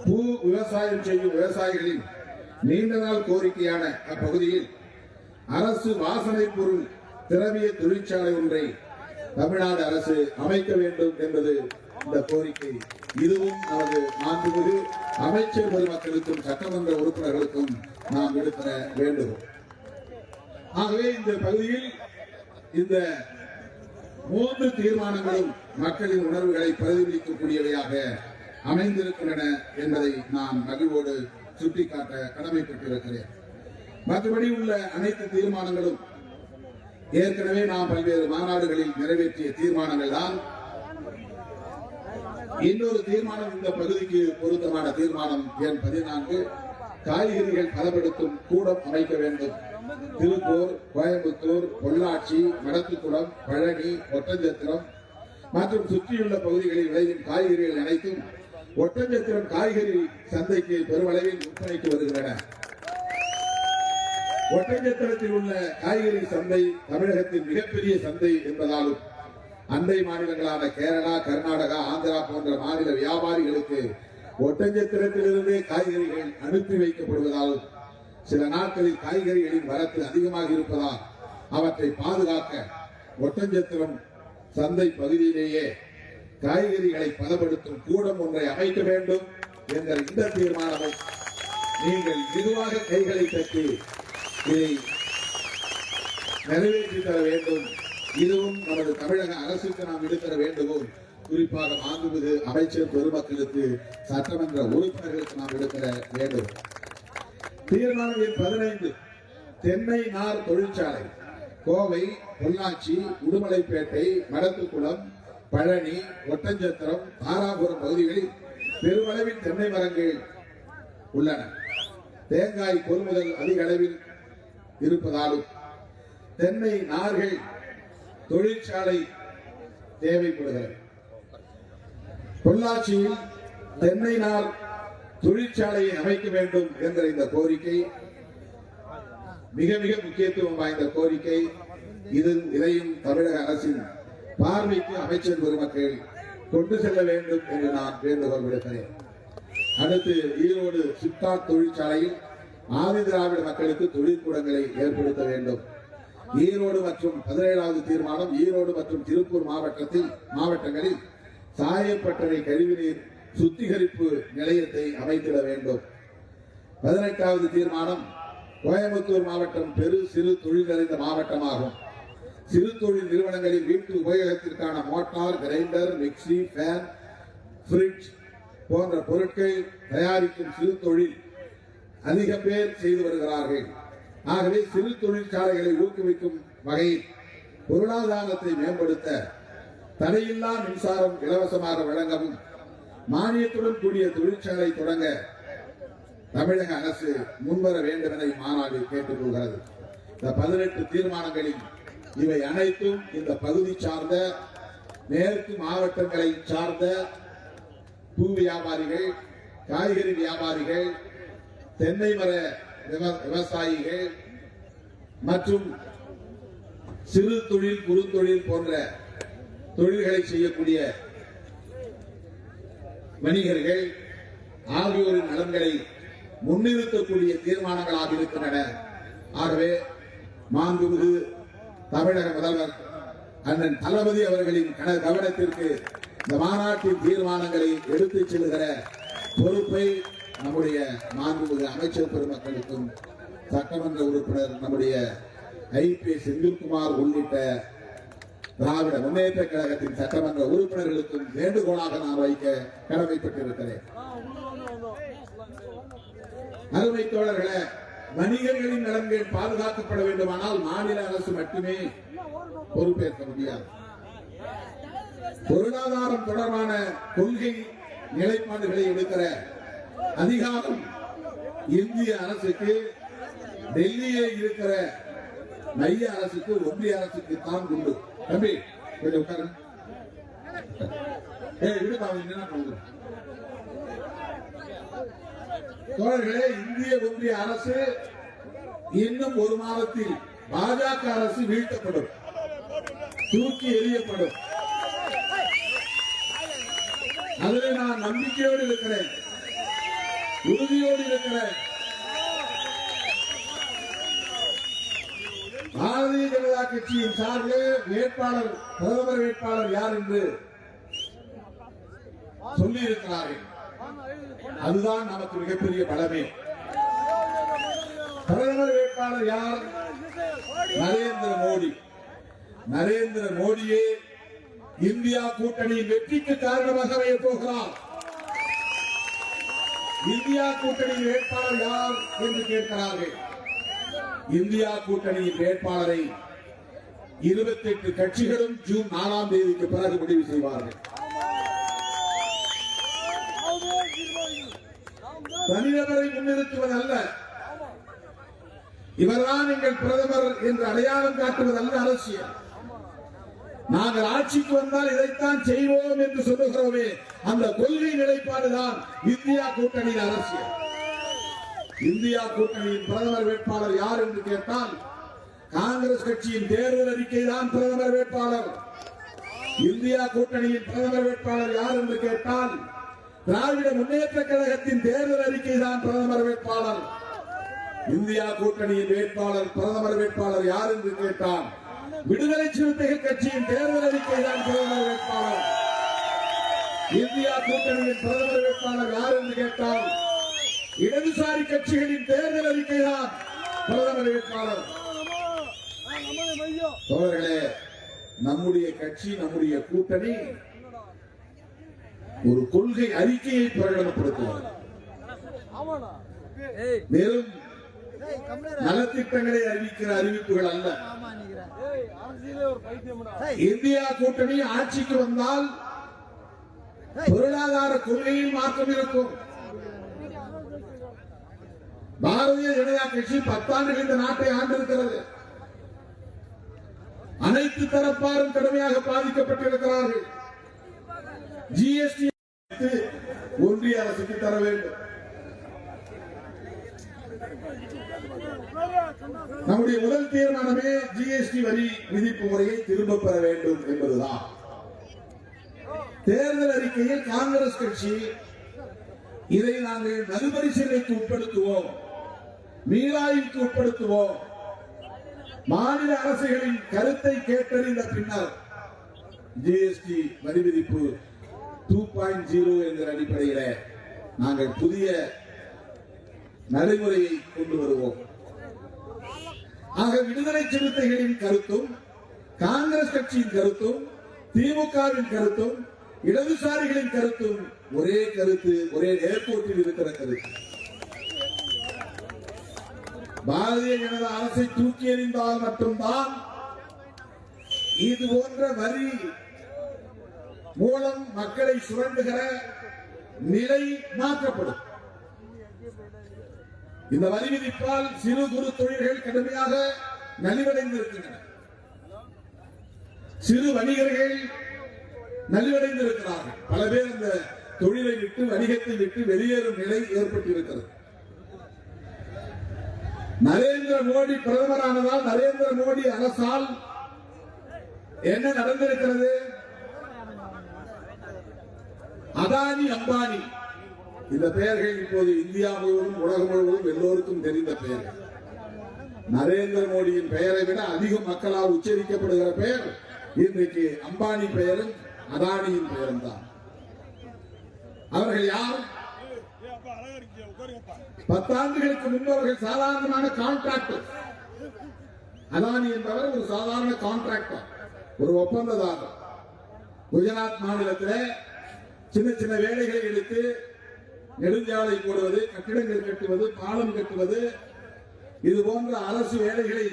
S1: பூ விவசாயம் செய்யும் விவசாயிகளின் நீண்ட நாள் கோரிக்கையான அப்பகுதியில் அரசு வாசனை பொருள் திரவிய தொழிற்சாலை ஒன்றை தமிழ்நாடு அரசு அமைக்க வேண்டும் என்பது இந்த கோரிக்கை. இதுவும் நமது மாண்புமிகு அமைச்சர் பெருமக்களுக்கும் சட்டமன்ற உறுப்பினர்களுக்கும் நாம் விடுக்கிற வேண்டுகோள். ஆகவே இந்த பகுதியில் இந்த 3 தீர்மானங்களும் மக்களின் உணர்வுகளை பிரதிபலிக்கக்கூடியவையாக அமைந்திருக்கின்றன என்பதை நான் மகிழ்வோடு சுட்டிக்காட்ட கடமைப்பட்டிருக்கிறேன். மற்றபடி உள்ள அனைத்து தீர்மானங்களும் ஏற்கனவே நாம் பல்வேறு மாநாடுகளில் நிறைவேற்றிய தீர்மானங்கள் தான். இன்னொரு தீர்மானம் இந்த பகுதிக்கு பொருத்தமான தீர்மானம் எண் 14 காய்கறிகள் பதப்படுத்தும் கூடம் அமைக்க வேண்டும். திருப்பூர், கோயம்புத்தூர், பொள்ளாச்சி, மடத்துக்குளம், பழனி, ஒட்டஞ்சத்திரம் மற்றும் சுற்றியுள்ள பகுதிகளில் விளையும் காய்கறிகள் அனைத்தும் ஒட்டஞ்சத்திரம் காய்கறி சந்தைக்கு பெருமளவில் விற்பனைக்கு வருகின்றன. ஒட்டஞ்சத்திரத்தில் உள்ள காய்கறி சந்தை தமிழகத்தின் மிகப்பெரிய சந்தை என்பதாலும் அண்டை மாநிலங்களான கேரளா, கர்நாடகா, ஆந்திரா போன்ற மாநில வியாபாரிகளுக்கு ஒட்டஞ்சத்திரத்திலிருந்தே காய்கறிகள் அனுப்பி வைக்கப்படுவதால் சில நாட்களில் காய்கறிகளின் வரத்து அதிகமாக இருப்பதால் அவற்றை பாதுகாக்க ஒட்டஞ்சத்திரம் சந்தை பகுதியிலேயே காய்கறிகளை பதப்படுத்தும் கூடம் ஒன்றை அமைக்க வேண்டும் என்ற இந்த தீர்மானத்தை நீங்கள் மெதுவாக கைகளை தட்டி இதை நிறைவேற்றி தர வேண்டும். இதுவும் நமது தமிழக அரசுக்கு நாம் விடுக்கிற வேண்டுகோள். குறிப்பாக மாண்புமிகு அமைச்சர் பெருமக்களுக்கு, சட்டமன்ற உறுப்பினர்களுக்கு நாம் விடுக்கிற வேண்டுகோள். தீர்மானம் எண் 15 தென்னை நார் தொழிற்சாலை கோவை, பொள்ளாச்சி, உடுமலைப்பேட்டை, மடத்துக்குளம், பழனி, ஒட்டஞ்சத்திரம், தாராபுரம் பகுதிகளில் பெருமளவில் தென்னை மரங்கள் உள்ளன. தேங்காய் கொள்முதல் அதிக அளவில் இருப்பதாலும் தென்னை நார்கள் தொழிற்சாலை தேவைப்படுகிறது. பொள்ளாச்சியில் தென்னை நார் தொழிற்சாலையை அமைக்க வேண்டும் என்ற இந்த கோரிக்கை மிக மிக முக்கியத்துவம் வாய்ந்த கோரிக்கை. இதையும் தமிழக அரசின் பார்வைக்கு அமைச்சர் பெருமக்கள் கொண்டு செல்ல வேண்டும் என்று நான் வேண்டுகோள் விடுக்கிறேன். அடுத்து ஈரோடு சிப்காட் தொழிற்சாலையில் ஆதி திராவிட மக்களுக்கு தொழிற்கூடங்களை ஏற்படுத்த வேண்டும். ஈரோடு மற்றும் 17வது தீர்மானம் ஈரோடு மற்றும் திருப்பூர் மாவட்டங்களில் சாயப்பட்டறை கழிவுநீர் சுத்திகரிப்பு நிலையத்தை அமைத்திட வேண்டும். 18வது தீர்மானம் கோயம்புத்தூர் மாவட்டம் பெரு சிறு தொழில் நிறைந்த மாவட்டமாகும். சிறு தொழில் நிறுவனங்களில் வீட்டு உபயோகத்திற்கான motor, grinder, mixie, fan, fridge போன்ற பொருட்கள் தயாரிக்கும் சிறு தொழில் அதிக பேர் செய்து வருகிறார்கள். ஆகவே சிறு தொழிற்சாலைகளை ஊக்குவிக்கும் வகையில் பொருளாதாரத்தை மேம்படுத்த தடையில்லா மின்சாரம் இலவசமாக வழங்கவும் மானியத்துடன் கூடிய தொழிற்சாலை தொடங்க தமிழக அரசு முன்வர வேண்டும் என இம்மாநாடு கேட்டுக் கொள்கிறது. இந்த 18 தீர்மானங்களில் இவை அனைத்தும் இந்த பகுதி சார்ந்த மேற்கு மாவட்டங்களை சார்ந்த பூ வியாபாரிகள், காய்கறி வியாபாரிகள், தென்னை மர விவசாயிகள் மற்றும் சிறு தொழில், குறுந்தொழில் போன்ற தொழில்களை செய்யக்கூடிய வணிகர்கள் ஆகியோரின் நலன்களை முன்னிறுத்தக்கூடிய தீர்மானங்களாக இருக்கின்றன. ஆகவே மாண்புமிகு தமிழக முதல்வர் அண்ணன் தளபதி அவர்களின் கவனத்திற்கு இந்த மாநாட்டின் தீர்மானங்களை எடுத்துச் செல்கிற பொறுப்பை நம்முடைய மாண்புமிகு அமைச்சர் பெருமக்களுக்கும் சட்டமன்ற உறுப்பினர் நம்முடைய ஐபி செந்தில்குமார் உள்ளிட்ட திராவிட முன்னேற்ற கழகத்தின் சட்டமன்ற உறுப்பினர்களுக்கும் வேண்டுகோளாக நான் வைக்க கடமைப்பட்டிருக்கிறேன். அருமை தோழர்களே, வணிகர்களின் நலன்கள் பாதுகாக்கப்பட வேண்டுமானால் மாநில அரசு மட்டுமே பொறுப்பேற்க முடியாது. பொருளாதாரம் தொடர்பான கொள்கை நிலைப்பாடுகளை எடுக்கிற அதிகாரம் இந்திய அரசுக்கு, டெல்லியே இருக்கிற மைய அரசுக்கு, ஒன்றிய அரசுக்கு தான் உண்டு. தம்பி கொஞ்சம் உட்காருங்க. தோழர்களே, இந்திய ஒன்றிய அரசு இன்னும் ஒரு மாதத்தில் பாஜக அரசு வீழ்த்தப்படும், தூக்கி எறியப்படும். அதில் நான் நம்பிக்கையோடு இருக்கிறேன், உறுதியோடு இருக்கிறேன். பாரதிய ஜனதா கட்சியின் சார்பில் வேட்பாளர், பிரதமர் வேட்பாளர் யார் என்று சொல்லி இருக்கிறார்கள். அதுதான் நமக்கு மிகப்பெரிய பலமே. பிரதமர் வேட்பாளர் யார்? நரேந்திர மோடி. நரேந்திர மோடியே இந்தியா கூட்டணியின் வெற்றிக்கு காரணமாக அமைய போகிறார். இந்தியா கூட்டணியின் வேட்பாளர் யார் என்று கேட்கிறார்கள். இந்தியா கூட்டணியின் வேட்பாளரை 28 கட்சிகளும் ஜூன் 4ஆம் தேதிக்கு பிறகு முடிவு செய்வார்கள். தனிநபரை முன்னிறுத்துவதல்ல, இவர்தான் எங்கள் பிரதமர் என்று அடையாளம் காட்டுவதல்ல அரசியல். நாங்கள் ஆட்சிக்கு வந்தால் இதைத்தான் செய்வோம் என்று சொல்லுகிறோமே, அந்த கொள்கை நிலைப்பாடுதான் இந்தியா கூட்டணியின் அரசியல். இந்தியா கூட்டணியின் பிரதமர் வேட்பாளர் யார் என்று கேட்டால் காங்கிரஸ் கட்சியின் தேர்தல் அறிக்கை தான் பிரதமர் வேட்பாளர். இந்தியா கூட்டணியின் பிரதமர் வேட்பாளர் யார் என்று கேட்டால் திராவிட முன்னேற்ற கழகத்தின் தேர்தல் அறிக்கை தான் பிரதமர் வேட்பாளர். இந்தியா கூட்டணியின் வேட்பாளர் பிரதமர் வேட்பாளர் யார் என்று கேட்டால் விடுதலை சிறுத்தைகள் கட்சியின் தேர்தல் அறிக்கை தான் பிரதமர் வேட்பாளர். இந்தியா கூட்டணியின் பிரதமர் வேட்பாளர் யார் என்று கேட்டால் இடதுசாரி கட்சிகளின் தேர்தல் அறிக்கை தான் பிரதமர் வேட்பாளர். தோழர்களே, நம்முடைய கட்சி நம்முடைய கூட்டணி ஒரு கொள்கை அறிக்கையை பிரகடனப்படுத்துகிறது. வெறும் நலத்திட்டங்களை அறிவிக்கிற அறிவிப்புகள் அல்ல. இந்தியா கூட்டணி ஆட்சிக்கு வந்தால் பொருளாதார கொள்கையில் மாற்றம் இருக்கும். பாரதிய ஜனதா கட்சி 10 ஆண்டுகள் இந்த நாட்டை ஆண்டிருக்கிறது. அனைத்து தரப்பாரும் கடுமையாக பாதிக்கப்பட்டிருக்கிறார்கள். ஜிஎஸ்டி ஒன்றிய அரசுக்கு தர வேண்டும். நம்முடைய முதல் தீர்மானமே ஜிஎஸ்டி வரி விதிப்பு முறையை திரும்ப பெற வேண்டும் என்பதுதான். தேர்தல் அறிக்கையில் காங்கிரஸ் கட்சி இதை நாங்கள் மறுபரிசீலனைக்கு உட்படுத்துவோம், மீளாய்வுக்கு உட்படுத்துவோம், மாநில அரசுகளின் கருத்தை கேட்டறிந்த பின்னர் ஜிஎஸ்டி வரி விதிப்பு 2.0 என்ற அடிப்படையில் நாங்கள் புதிய நடைமுறையை கொண்டு வருவோம். ஆக விடுதலை சிறுத்தைகளின் கருத்தும் காங்கிரஸ் கட்சியின் கருத்தும் திமுகவின் கருத்தும் இடதுசாரிகளின் கருத்தும் ஒரே கருத்து, ஒரே நேர்கோட்டில் இருக்கிற கருத்து. பாரதிய ஜனதா அரசை தூக்கி எறிந்தால் மட்டும்தான் இது போன்ற வரி மூலம் மக்களை சுரண்டுகிற நிலை மாற்றப்படும். இந்த வரி விதிப்பால் சிறு குறு தொழில்கள் கடுமையாக நலிவடைந்திருக்கின்றன. சிறு வணிகர்கள் நலிவடைந்திருக்கிறார்கள். பல பேர் இந்த தொழிலை விட்டு வணிகத்தை விட்டு வெளியேறும் நிலை ஏற்பட்டிருக்கிறது. நரேந்திர மோடி பிரதமரானதால் நரேந்திர மோடி அரசால் என்ன நடந்திருக்கிறது? அதானி, அம்பானி இந்த பெயர்கள் இப்போது இந்தியா முழுவதும் உலகம் முழுவதும் எல்லோருக்கும் தெரிந்த பெயர்கள். நரேந்திர மோடியின் பெயரை விட அதிக மக்களால் உச்சரிக்கப்படுகிற பெயர் இன்றைக்கு அம்பானி பெயரும் அதானியின் பெயரும் தான். அவர்கள் யார்? 10 ஆண்டுகளுக்கு முன்பு அவர்கள் சாதாரணமான கான்ட்ராக்டர். அதானி என்பவர் ஒரு சாதாரண கான்ட்ராக்டர், ஒரு ஒப்பந்ததாரர். குஜராத் மாநிலத்தில் சின்ன சின்ன வேலைகளை எடுத்து நெடுஞ்சாலை போடுவது, கட்டிடங்கள் கட்டுவது, பாலம் கட்டுவது, இது போன்ற அரசு வேலைகளை,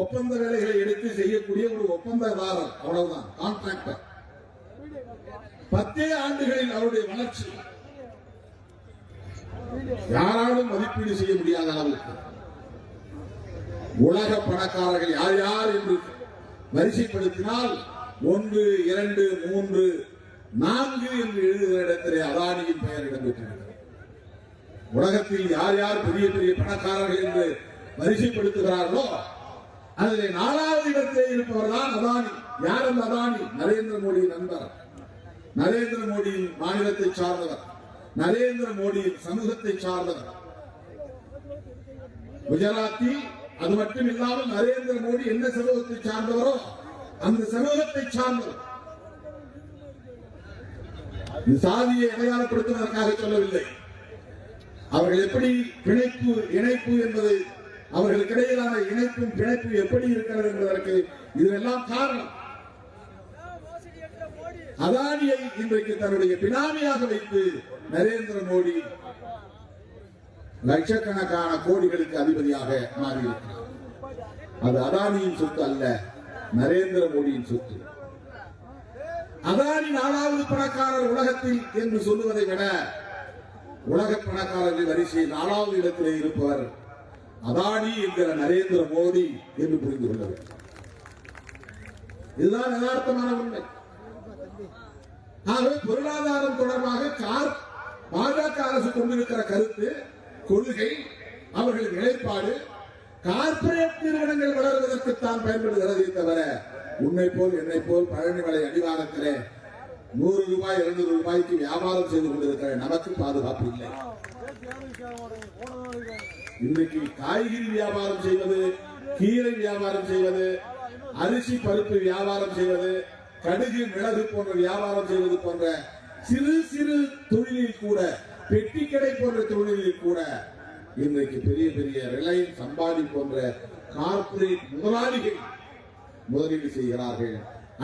S1: ஒப்பந்த வேலைகளை எடுத்து செய்யக்கூடிய ஒரு ஒப்பந்ததாரர், அவ்வளவுதான், கான்ட்ராக்டர். 10 ஆண்டுகளில் அவருடைய வளர்ச்சி யாராலும் மதிப்பீடு செய்ய முடியாத அளவுக்கு உலக பணக்காரர்கள் யார் யார் என்று வரிசைப்படுத்தினால் 1, 2, 3, 4 என்று எழுதுகிற இடத்திலே அதானியின் பெயர் இடம்பெற்றிருக்கிறது. உலகத்தில் யார் யார் பெரிய பெரிய பணக்காரர்கள் என்று வரிசைப்படுத்துகிறார்களோ அதிலே 4வது இடத்திலே இருப்பவர் தான் அதானி. யார் அந்த அதானி? நரேந்திர மோடி நண்பர், நரேந்திர மோடியின் மாநிலத்தை சார்ந்தவர், நரேந்திர மோடியின் சமூகத்தை சார்ந்தவர், குஜராத்தி. அது மட்டும் இல்லாமல் நரேந்திர மோடி என்ன சமூகத்தை சார்ந்தவரோ அந்த சமூகத்தை சார்ந்தவர். சாதியை அடையாளப்படுத்துவதற்காக சொல்லவில்லை. அவர்கள் எப்படி பிணைப்பு, இணைப்பு என்பது, அவர்களுக்கு இடையிலான இணைப்பும் பிணைப்பு எப்படி இருக்கிறது என்பதற்கு இதுவெல்லாம் காரணம். அதானியை இன்றைக்கு தன்னுடைய பினாமியாக வைத்து நரேந்திர மோடி லட்சக்கணக்கான கோடிகளுக்கு அதிபதியாக மாறியிருக்கிறார். அது அதானியின் சொத்து அல்ல, நரேந்திர மோடியின் சொத்து. அதானி 4வது பணக்காரர் உலகத்தில் என்று சொல்லுவதை விட உலக பணக்காரர்கள் வரிசையில் 4வது இடத்திலே இருப்பவர் அதானி என்கிற நரேந்திர மோடி என்று புரிந்து கொள்ள வேண்டும். இதுதான் யதார்த்தமான உண்மை. ஆகவே பொருளாதாரம் தொடர்பாக பாஜக அரசு கொண்டிருக்கிற கருத்து, கொள்கை, அவர்களின் நிலைப்பாடு கார்ப்பரேட் நிறுவனங்கள் வளர்வதற்குத்தான் பயன்படுகிறது தவிர உன்னை போல் என்னை போல் பழனிமலை அடிவாரத்திலே 100 ரூபாய் 200 ரூபாய்க்கு வியாபாரம் செய்து கொண்டிருக்கிற நமக்கு பாதுகாப்பு இல்லை. இன்றைக்கு காய்கறி வியாபாரம் செய்வது, கீரை வியாபாரம் செய்வது, அரிசி பருப்பு வியாபாரம் செய்வது, கடுகு மிளகு போன்ற வியாபாரம் செய்வது போன்ற சிறு சிறு தொழிலில் கூட, பெட்டி கடை போன்ற தொழிலில் கூட இன்றைக்கு பெரிய பெரிய ரிலையன்ஸ், அம்பானி போன்ற கார்ப்பரேட் முதலாளிகள் முதலீடு செய்கிறார்கள்.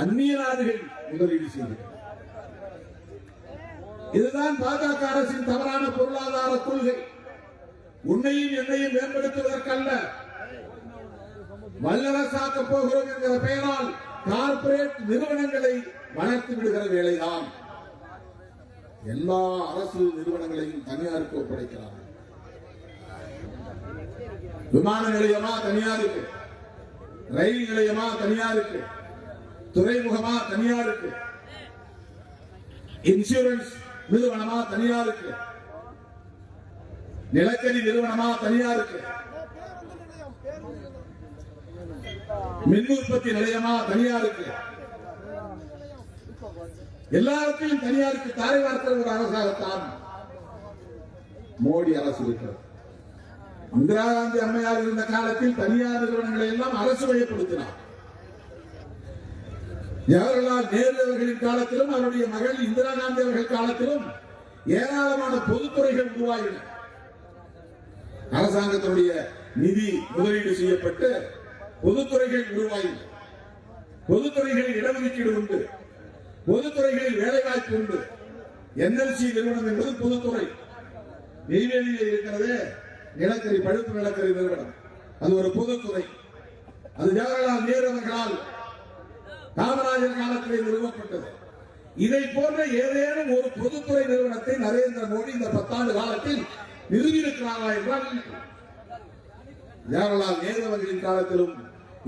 S1: அந்நிய நாடுகள் முதலீடு செய்கிறார்கள். இதுதான் பாஜக அரசின் தவறான பொருளாதார கொள்கை. உன்னையும் என்னையும் மேம்படுத்துவதற்கல்ல, வல்லரசாக்க போகிறோம் என்கிற பெயரால் கார்ப்பரேட் நிறுவனங்களை வளர்த்து விடுகிற வேலைதான். எல்லா அரசு நிறுவனங்களையும் தனியாருக்கு ஒப்படைக்கிறார்கள். விமான நிலையமா தனியாருக்கு, ரயில் நிலையமா தனியாருக்கு, துறைமுகமா தனியாருக்கு, இன்சூரன்ஸ் நிறுவனமா தனியாருக்கு, நிலக்கரி நிறுவனமா தனியாருக்கு, மின் உற்பத்தி நிலையமா தனியாருக்கு, எல்லாவற்றையும் தனியாருக்கு தாரை வார்க்கிற ஒரு அரசாகத்தான் மோடி அரசு இருக்கிறது. இந்திரா காந்தி அம்மையார் இருந்த காலத்தில் தனியார் நிறுவனங்களை எல்லாம் அரசு வயப்படுத்தினார். ஜவஹர்லால் நேரு அவர்களின் காலத்திலும் அவருடைய மகள் இந்திரா காந்தி அவர்கள் காலத்திலும் ஏராளமான பொதுத்துறைகள் உருவாகின. அரசாங்கத்தினுடைய நிதி முதலீடு செய்யப்பட்டு பொதுத்துறைகள் உருவாகின. பொதுத்துறைகளில் இடஒதுக்கீடு உண்டு, பொதுத்துறைகளில் வேலைவாய்ப்பு உண்டு. NLC நிறுவனம் என்பது பொதுத்துறை. நெய்வேலியில் இருக்கிறது நிலக்கரி, பழுப்பு நிலக்கரி நிறுவனம், அது ஒரு பொதுத்துறை. அது ஜவஹர்லால் நேரு அவர்களால் காமராஜர் காலத்திலே நிறுவப்பட்டது. இதை போன்ற ஏதேனும் ஒரு பொதுத்துறை நிறுவனத்தை நரேந்திர மோடி இந்த 10 ஆண்டு காலத்தில் நிறுவியிருக்கிறாரா என்றால், ஜவஹர்லால் நேரு அவர்களின் காலத்திலும்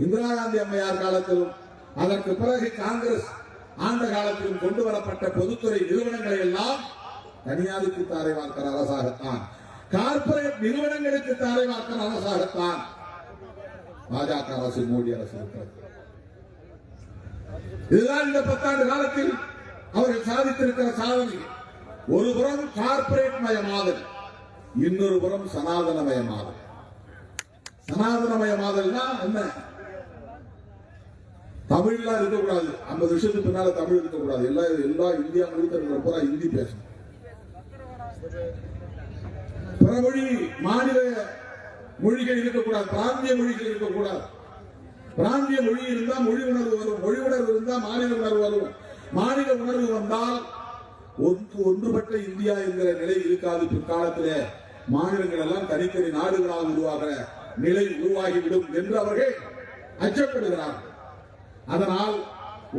S1: இந்திரா காந்தி அம்மையார் காலத்திலும் அதற்கு பிறகு காங்கிரஸ் ஆண்ட காலத்திலும் கொண்டு வரப்பட்ட பொதுத்துறை நிறுவனங்களை எல்லாம் தனியாருக்கு தாரை வார்க்கிற அரசாகத்தான், கார்ப்பரேட் நிறுவனங்களுக்கு தாரை வார்க்கிற அரசாகத்தான் பாஜக அரசு, மோடி அரசு இருக்கிறது. இதுதான் இந்த 10 ஆண்டு காலத்தில் அவர்கள் சாதித்திருக்கிற சாதனை. ஒரு புறம் கார்ப்பரேட் மயமாதல், இன்னொரு புறம் சனாதனமயமாதல். சனாதனமயமாதல்னா என்ன? தமிழ்லாம் இருக்கக்கூடாது, 50 வருஷத்துக்கு பின்னால தமிழ் இருக்கக்கூடாது, எல்லா இந்தியா முழுக்க இருக்கிற பூரா ஹிந்தி பேசணும். பிறமொழி மாநில மொழிகள் இருக்கக்கூடாது, பிராந்திய மொழிகள் இருக்கக்கூடாது. பிராந்திய மொழி இருந்தால் மொழி உணர்வு வரும், மொழி உணர்வு இருந்தால் மாநில உணர்வு வரும். மாநில உணர்வு வந்தால் ஒன்றுபட்ட இந்தியா என்கிற நிலை இருக்காது. பிற்காலத்திலே மாநிலங்கள் எல்லாம் தனித்தனி நாடுகளாக உருவாகிற நிலை உருவாகிவிடும் என்று அவர்கள் அச்சப்படுகிறார்கள். அதனால்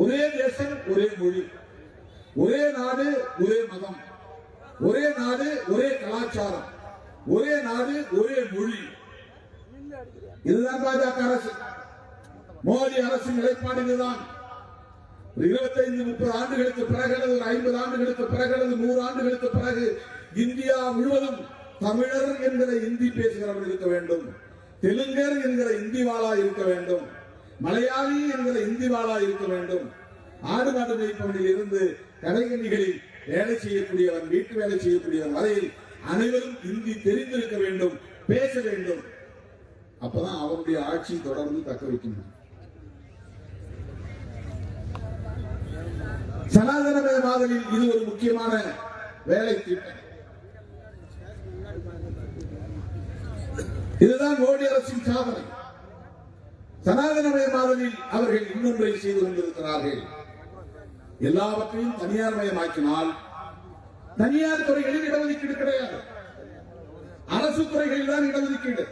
S1: ஒரே தேசம் ஒரே மொழி, ஒரே நாடு ஒரே மதம், ஒரே நாடு ஒரே கலாச்சாரம், ஒரே நாடு ஒரே மொழி. இதுதான் பாஜக அரசு, மோடி அரசு நிலைப்பாடு இதுதான். 25-30 ஆண்டுகளுக்கு பிறகு, 50 ஆண்டுகளுக்கு பிறகு, 100 ஆண்டுகளுக்கு பிறகு இந்தியா முழுவதும் தமிழர் என்கிற இந்தி பேசுகிறவர் இருக்க வேண்டும், தெலுங்கர் என்கிற இந்தி வாழா இருக்க வேண்டும், மலையாளி என்கிற இந்தி வாழா இருக்க வேண்டும். ஆடு மாடு மேய்ப்பவனில் இருந்து கடைகண்ணிகளில் வேலை செய்யக்கூடியவன், வீட்டு வேலை செய்யக்கூடியவன் வரையில் அனைவரும் இந்தி தெரிந்திருக்க வேண்டும், பேச வேண்டும். அப்பதான் அவருடைய ஆட்சி தொடர்ந்து தக்க வைக்க முடியும். சனாதனமயமாதலில் இது ஒரு முக்கியமான வேலை திட்டம். இதுதான் மோடி அரசின் சாதனை. சனாதனமயமாதலில் அவர்கள் இன்னொன்றை செய்து கொண்டிருக்கிறார்கள். எல்லாவற்றையும் தனியார் மயமாக்கினால் தனியார் துறைகளில் இடஒதுக்கீடு கிடையாது, அரசு துறைகளில் தான் இடஒதுக்கீடு,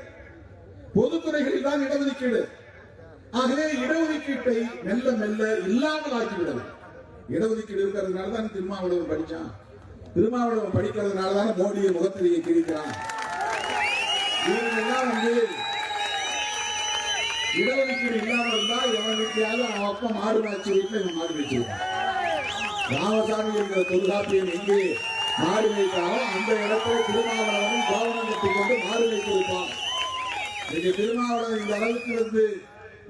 S1: பொதுத்துறைகளில் தான் இடஒதுக்கீடு. ஆகவே இடஒதுக்கீட்டை மெல்ல மெல்ல இல்லாமல் ஆக்கிவிடுது. இடஒதுக்கீடு இருக்கிறதுனால தான் திருமாவளவன் படிச்சான், திருமாவளவன் படிக்கிறதுனால தான் மோடியை முகத்திலேயே கிழிக்கிறான். இவர்களெல்லாம் இடஒதுக்கீடு இல்லாமல் இருந்தால் எவன் வீட்டையாவது அவன் அப்பா மாடு மேய்ச்சி வீட்டில் இவன் மாடு மேய்ச்சிருக்கான். ராமசாமி என்கிற தொல்காப்பியன் எங்கே மாடு மேய்த்தாலும் அந்த இடத்துல திருமாவளவனும் கோவணம் கட்டிக் கொண்டு மாடு மேய்த்திருப்பான். இன்னைக்கு திருமாவளவன் இந்த அளவுக்கு வந்து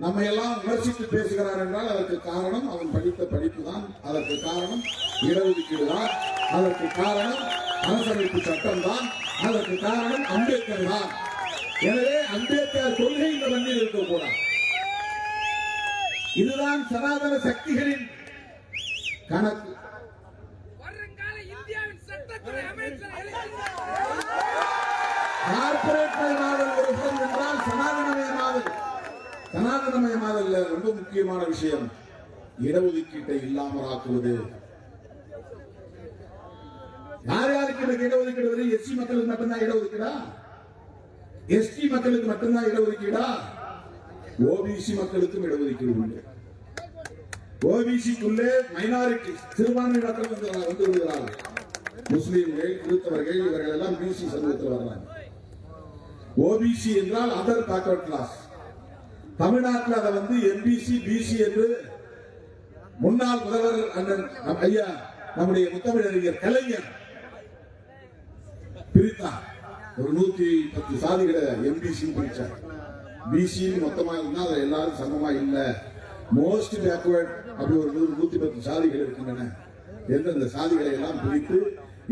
S1: நம்ம எல்லாம் விமர்சித்து பேசுகிறார் என்றால் அதற்கு காரணம் அவன் படித்த படிப்பு தான், அதற்கு காரணம் இடஒதுக்கீடு தான், அதற்கு காரணம் அரசமைப்பு சட்டம் தான், அதற்கு காரணம் அம்பேத்கர் தான். எனவே அம்பேத்கர் கொள்கை இந்த மண்ணில் இருக்கக்கூடாது. இதுதான் சனாதன சக்திகளின் கணக்கு. கார்பரேட் மயமாதல் ஒரு புறம் என்றால் சனாதனமயமாதல் ரொம்ப முக்கியமான விஷயம். இடஒதுக்கீட்டை இல்லாமல் ஆக்குவது. யார் யாருக்கு இடஒதுக்கீடு வருது? எஸ்சி மக்களுக்கு மட்டும்தான் இடஒதுக்கீடா? எஸ்டி மக்களுக்கு மட்டும்தான் இடஒதுக்கீடா? ஓபிசி மக்களுக்கும் இடஒதுக்கீடு உண்டு. ஓபிசிக்குள்ளே மைனாரிட்டி சிறுபான்மை மக்கள் வந்து விடுகிறார்கள். முஸ்லீம்கள், கிறிஸ்தவர்கள் இவர்கள் எல்லாம் பிசி சமூகத்தில் வர்றாங்க. ஓபிசி என்றால் அதர் பேக்வர்ட் கிளாஸ். தமிழ்நாட்டில் அதை வந்து எம்பிசி பிசி என்று முன்னாள் முதல்வர் அண்ணன் ஐயா நம்முடைய முத்தமிழறிஞர் கலைஞர் பிரித்தார். ஒரு 110 சாதிகளை எம்பிசி பிரிச்சார். பிசி மொத்தமா இருந்தா அதுல எல்லாரும் சமமா இல்ல, மோஸ்ட் பேக்வர்ட் அப்படி ஒரு 110 சாதிகள் இருக்கின்றன என்று அந்த சாதிகளை எல்லாம் பிரித்து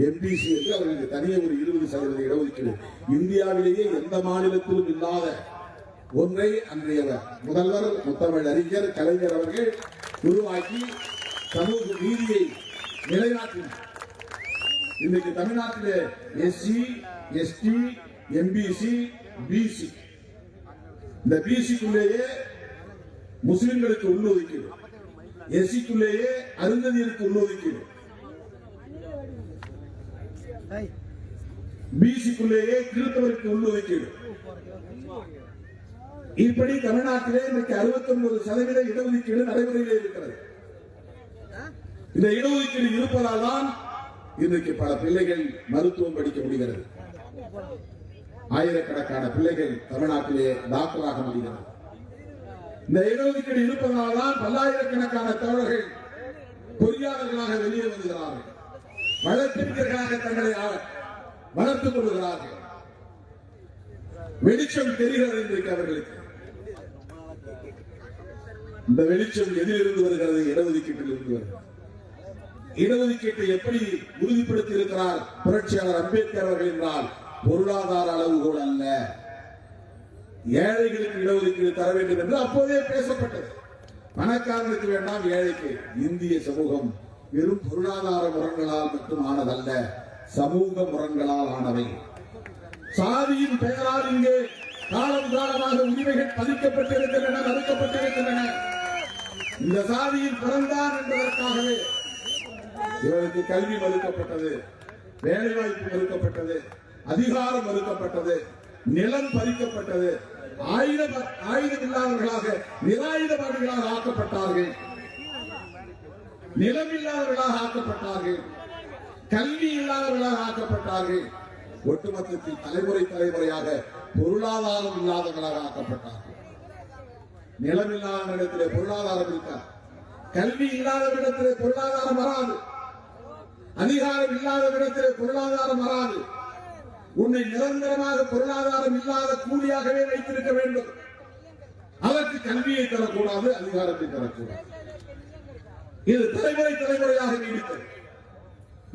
S1: எம்பிசி என்று அவர்களுக்கு தனியே ஒரு 20% இடஒதுக்கீடு. இந்தியாவிலேயே எந்த மாநிலத்திலும் இல்லாத ஒன்றை அன்றைய முதல்வர் முத்தமிழறிஞர் கலைஞர் அவர்கள் உருவாக்கி சமூக நீதியை நிலைநாட்டினார். இன்றைக்கு தமிழ்நாட்டிலே எஸ்சி, எஸ்டி, எம்பிசி, பிசி, இந்த பிசிக்குள்ளேயே முஸ்லிம்களுக்கு உள்ளொதுக்கீடு, எஸ்சிக்குள்ளேயே அருந்ததியருக்கு உள்ளொதுக்கீடு, பிசிக்குள்ளேயே கிறிஸ்தவருக்கு உள்ளொதுக்கீடு. இப்படி தமிழ்நாட்டிலே இன்றைக்கு 69% இடஒதுக்கீடு நடைமுறையில் இருக்கிறது. இந்த இடஒதுக்கீடு இருப்பதால் தான் இன்றைக்கு பல பிள்ளைகள் மருத்துவம் படிக்க முடிகிறது. ஆயிரக்கணக்கான பிள்ளைகள் தமிழ்நாட்டிலே டாக்டராக முடிகிறது. இந்த இடஒதுக்கீடு இருப்பதால் தான் பல்லாயிரக்கணக்கான தோழர்கள் பொறியாளர்களாக வெளியே வருகிறார்கள். வழக்கறிஞர்களாக தங்களை வளர்த்துக் கொள்கிறார்கள். வெளிச்சம் தெரிகிறது இன்றைக்கு அவர்களுக்கு. இந்த வெளிச்சம் எதிலிருந்து வருகிறது? இடஒதுக்கீட்டில் இருந்து வருகிறது. இடஒதுக்கீட்டை எப்படி உறுதிப்படுத்தி இருக்கிறார் புரட்சியாளர் அம்பேத்கர் அவர்கள் என்றால் பொருளாதார அளவுகோல் அல்ல, ஏழைகளுக்கு இடஒதுக்கீடு தர வேண்டும் என்று அப்போதே பேசப்பட்டது. பணக்காரனுக்கு வேண்டாம், ஏழைக்கு. இந்திய சமூகம் வெறும் பொருளாதார முரண்களால் மட்டும் ஆனதல்ல, சமூக முரண்களால் ஆனவை. சாதியின் பெயரால் இங்கே காலம் காலமாக உரிமைகள் பதிக்கப்பட்டிருக்கின்றன, மறுக்கப்பட்டிருக்கின்றன. இந்த சாதியில் பிறந்தான் என்பதற்காகவே இவருக்கு கல்வி மறுக்கப்பட்டது, வேலைவாய்ப்பு மறுக்கப்பட்டது, அதிகாரம் மறுக்கப்பட்டது, நிலம் பறிக்கப்பட்டது, ஆயுதம் இல்லாதவர்களாக நிராயுதபாணிகளாக ஆக்கப்பட்டார்கள், நிலம் இல்லாதவர்களாக ஆக்கப்பட்டார்கள், கல்வி இல்லாதவர்களாக ஆக்கப்பட்டார்கள். ஒட்டுமொத்தத்தில் தலைமுறையாக பொருளாதாரம் இல்லாதவர்களாக ஆக்கப்பட்டார்கள். நிலம் இல்லாத இடத்திலே பொருளாதாரம் இருக்காது, கல்வி இல்லாத இடத்திலே பொருளாதாரம் வராது, அதிகாரம் இல்லாத இடத்திலே பொருளாதாரம் வராது. உன்னை நிரந்தரமாக பொருளாதாரம் இல்லாத கூலியாகவே வைத்திருக்க வேண்டும். அதற்கு கல்வியை தரக்கூடாது, அதிகாரத்தை தரக்கூடாது. இது தலைமுறையாக நீடித்தது.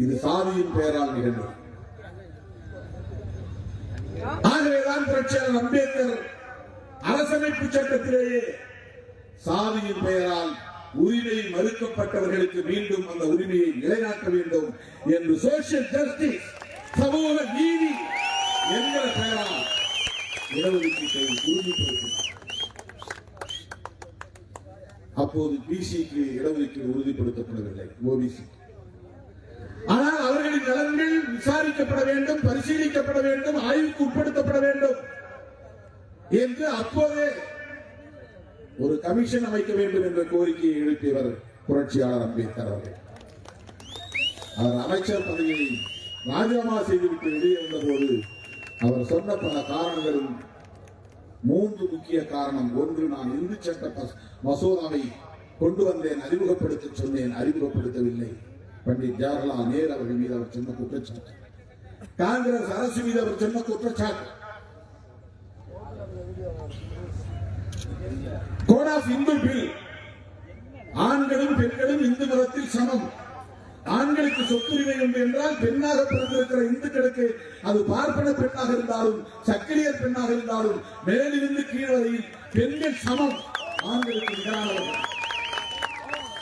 S1: இது சாதியின் பெயரால் நிகழ்ந்தது. ஆகவேதான் புரட்சியாளர் அம்பேத்கர் அரசமைப்பு சட்டத்திலேயே சாதியின் பெயரால் உரிமை மறுக்கப்பட்டவர்களுக்கு மீண்டும் அந்த உரிமையை நிலைநாட்ட வேண்டும் என்று சோசியல் ஜஸ்டிஸ், சமூக நீதி என்கிற பெயரால் இடஒதுக்கீட்டை உறுதிப்படுத்தினார். அப்போது பிசிக்கு இடஒதுக்கீடு உறுதிப்படுத்தப்படவில்லை, ஓபிசி. ஆனால் அவர்களின் நலன்கள் விசாரிக்கப்பட வேண்டும், பரிசீலிக்கப்பட வேண்டும், ஆய்வுக்கு உட்படுத்தப்பட வேண்டும் என்று அப்போதே ஒரு கமிஷன் அமைக்க வேண்டும் என்ற கோரிக்கையை எழுப்பியவர் புரட்சியாளர் அம்பேத்கர் அவர்கள். அவர் அமைச்சர் பதவியை ராஜினாமா செய்துவிட்டு வெளியே வந்தபோது அவர் சொன்ன பல காரணங்களும் 3 முக்கிய காரணம். ஒன்று, நான் இந்து சட்ட மசோதாவை கொண்டு வந்தேன், அறிமுகப்படுத்த சொன்னேன், அறிமுகப்படுத்தவில்லை. பண்டிட் ஜவஹர்லால் நேரு அவர்கள் மீது அவர் சொன்ன குற்றச்சாட்டு, காங்கிரஸ் அரசு மீது அவர் சொன்ன குற்றச்சாட்டு. கோட் ஆஃப் இந்து பில், ஆண்களும் பெண்களும் இந்து மதத்தில் சமம். ஆண்களுக்கு சொத்துரிமை உண்டு என்றால் பெண்ணாக பிறந்திருக்கிற இந்துக்களுக்கு அது பார்ப்பன பெண்ணாக இருந்தாலும் சக்கிலியர் பெண்ணாக இருந்தாலும் மேலிருந்து கீழ் வரையில் பெண்கள் சமம், ஆண்களுக்கு நிகரானவர்கள்.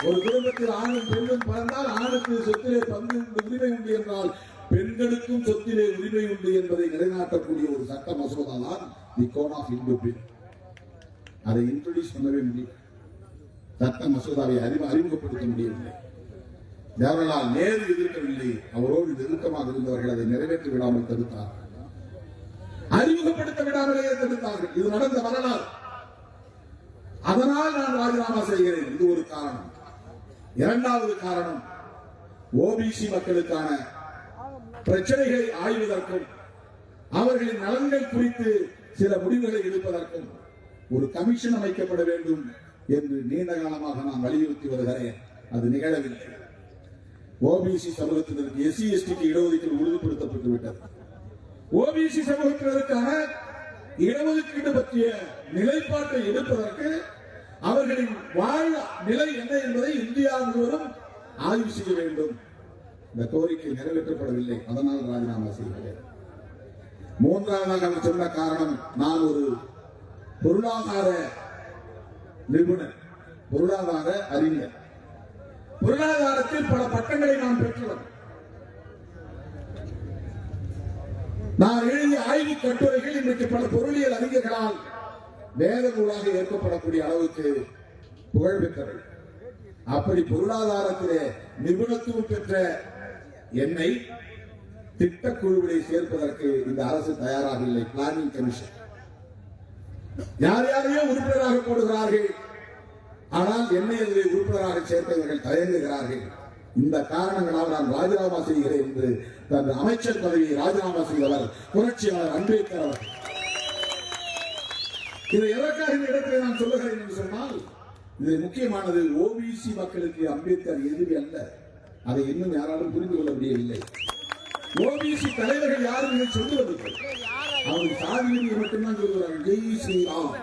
S1: ஒரு குடும்பத்தில் ஆணும் பெண்ணும் பிறந்தால் ஆணுக்கு சொத்திலே பங்கு உரிமை உண்டு என்றால் பெண்களுக்கும் சொத்திலே உரிமை உண்டு என்பதை நிலைநாட்டக்கூடிய ஒரு சட்ட மசோதா தான் தி கோட் ஆஃப் இந்து பில். அதை இன்ட்ரோடியூஸ் பண்ணவே முடியும், சட்ட மசோதாவை அறிமுகப்படுத்த முடியவில்லை. ஜவஹர்லால் நேரு எதிர்க்கவில்லை, அவரோடு நெருக்கமாக இருந்தவர்கள் அதை நிறைவேற்றி விடாமல் தடுத்தார், அறிமுகப்படுத்த விடாமலேயே தடுத்தார்கள். இது நடந்த வரலாறு. அதனால் நான் ராஜினாமா செய்கிறேன். இது ஒரு காரணம். இரண்டாவது காரணம், ஓபிசி மக்களுக்கான பிரச்சனைகளை ஆய்வதற்கும் அவர்களின் நலன்கள் குறித்து சில முடிவுகளை எடுப்பதற்கும் ஒரு கமிஷன் அமைக்கப்பட வேண்டும் என்று நீண்ட காலமாக நான் வலியுறுத்தி வருகிறேன். அது நிகழவில்லை. ஓபிசி சமூகத்தினருக்கு எஸ்சி எஸ்டிக்கு இடஒதுக்கீடு உறுதிப்படுத்தப்பட்டு விட்டது. ஓபிசி சமூகத்தினருக்கான இடஒதுக்கீடு பற்றிய நிலைப்பாட்டை எடுப்பதற்கு அவர்களின் வாழ் நிலை என்ன என்பதை இந்தியா முழுவதும் ஆய்வு செய்ய வேண்டும். இந்த கோரிக்கை நிறைவேற்றப்படவில்லை. அதனால் ராஜினாமா செய்கிறேன். மூன்றாவதாக அவர் சொன்ன காரணம், நான் ஒரு பொருளாதார நிபுணர், பொருளாதார அறிஞர், பொருளாதாரத்தில் பல பட்டங்களை நான் பெற்றவர். நான் எழுதிய ஆய்வு கட்டுரைகள் இன்றைக்கு பல பொருளியல் அறிஞர்களால் வேத நூலாக ஏற்கப்படக்கூடிய அளவுக்கு புகழ் பெற்றவை. அப்படி பொருளாதாரத்திலே நிபுணத்துவம் பெற்ற என்னை திட்டக்குழுவிலே சேர்ப்பதற்கு இந்த அரசு தயாராக இல்லை. பிளானிங் கமிஷன் யார் யாரையோ உறுப்பினராக போடுகிறார்கள், ஆனால் என்னை அதில் உறுப்பினராக சேர்ப்பவர்கள் தயங்குகிறார்கள். இந்த காரணங்களால் நான் ராஜினாமா செய்கிறேன் என்று தன் அமைச்சர் பதவியை ராஜினாமா செய்தவர் புரட்சியாளர் அம்பேத்கர் அவர்கள். இதை எதற்காக இந்த இடத்தில் நான் சொல்லுகிறேன் என்று சொன்னால், இது முக்கியமானது. ஓபிசி மக்களுக்கு அம்பேத்கர் எதிரி அல்ல. அதை இன்னும் யாராலும் புரிந்து கொள்ள முடியவில்லை. ஓபிசி தலைவர்கள் யாரும் இதை சொல்லுவதில்லை. அவர்கள் சாதி விதியை மட்டும்தான் சொல்லுகிறார்கள். ஜெய் ஸ்ரீராம்,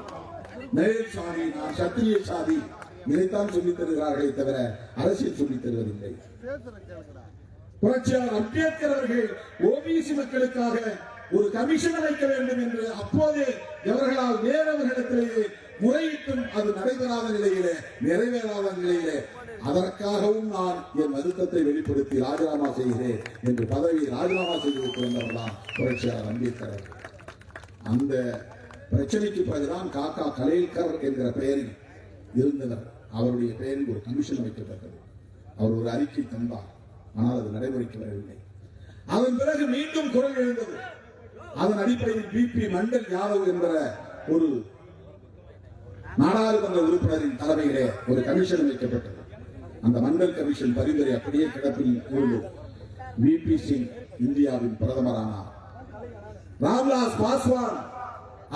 S1: மேல் சாதி, நான் சத்திரிய சாதி, இதைத்தான் சொல்லித் தருகிறார்களே தவிர அரசியல் சொல்லித் தருவதில்லை. புரட்சியாளர் அம்பேத்கர் அவர்கள் ஓபிசி மக்களுக்காக ஒரு கமிஷன் அமைக்க வேண்டும் என்று அப்போதே ஜவஹர்லால் நேரு அவர்களிடத்திலேயே முறையிட்டும் அது நடைபெறாத நிலையிலே, நிறைவேறாத நிலையிலே, அதற்காகவும் நான் என் வருத்தத்தை வெளிப்படுத்தி ராஜினாமா செய்கிறேன் என்று பதவியை ராஜினாமா செய்துவிட்டு வந்தவர்தான் புரட்சியாளர் அம்பேத்கர். அந்த பிரச்சனைக்கு பிறகுதான் காக்கா கலேல்கர் என்கிற பெயரில் இருந்தவர், அவருடைய பெயரில் ஒரு கமிஷன் அமைக்கப்பட்டது. அவர் ஒரு அறிக்கை தந்தார், ஆனால் அது நடைமுறைக்கு வரவில்லை. அதன் பிறகு மீண்டும் குரல் எழுந்தது. அதன் அடிப்படையில் பிபி மண்டல் யாதவ் என்ற ஒரு நாடாளுமன்ற உறுப்பினரின் தலைமையிலே ஒரு கமிஷன் அமைக்கப்பட்டது. அந்த மண்டல் கமிஷன் பரிந்துரை அப்படியே கிடப்பில் இருந்தது. விபி சிங் இந்தியாவின் பிரதமரானார். ராம்விலாஸ் பாஸ்வான்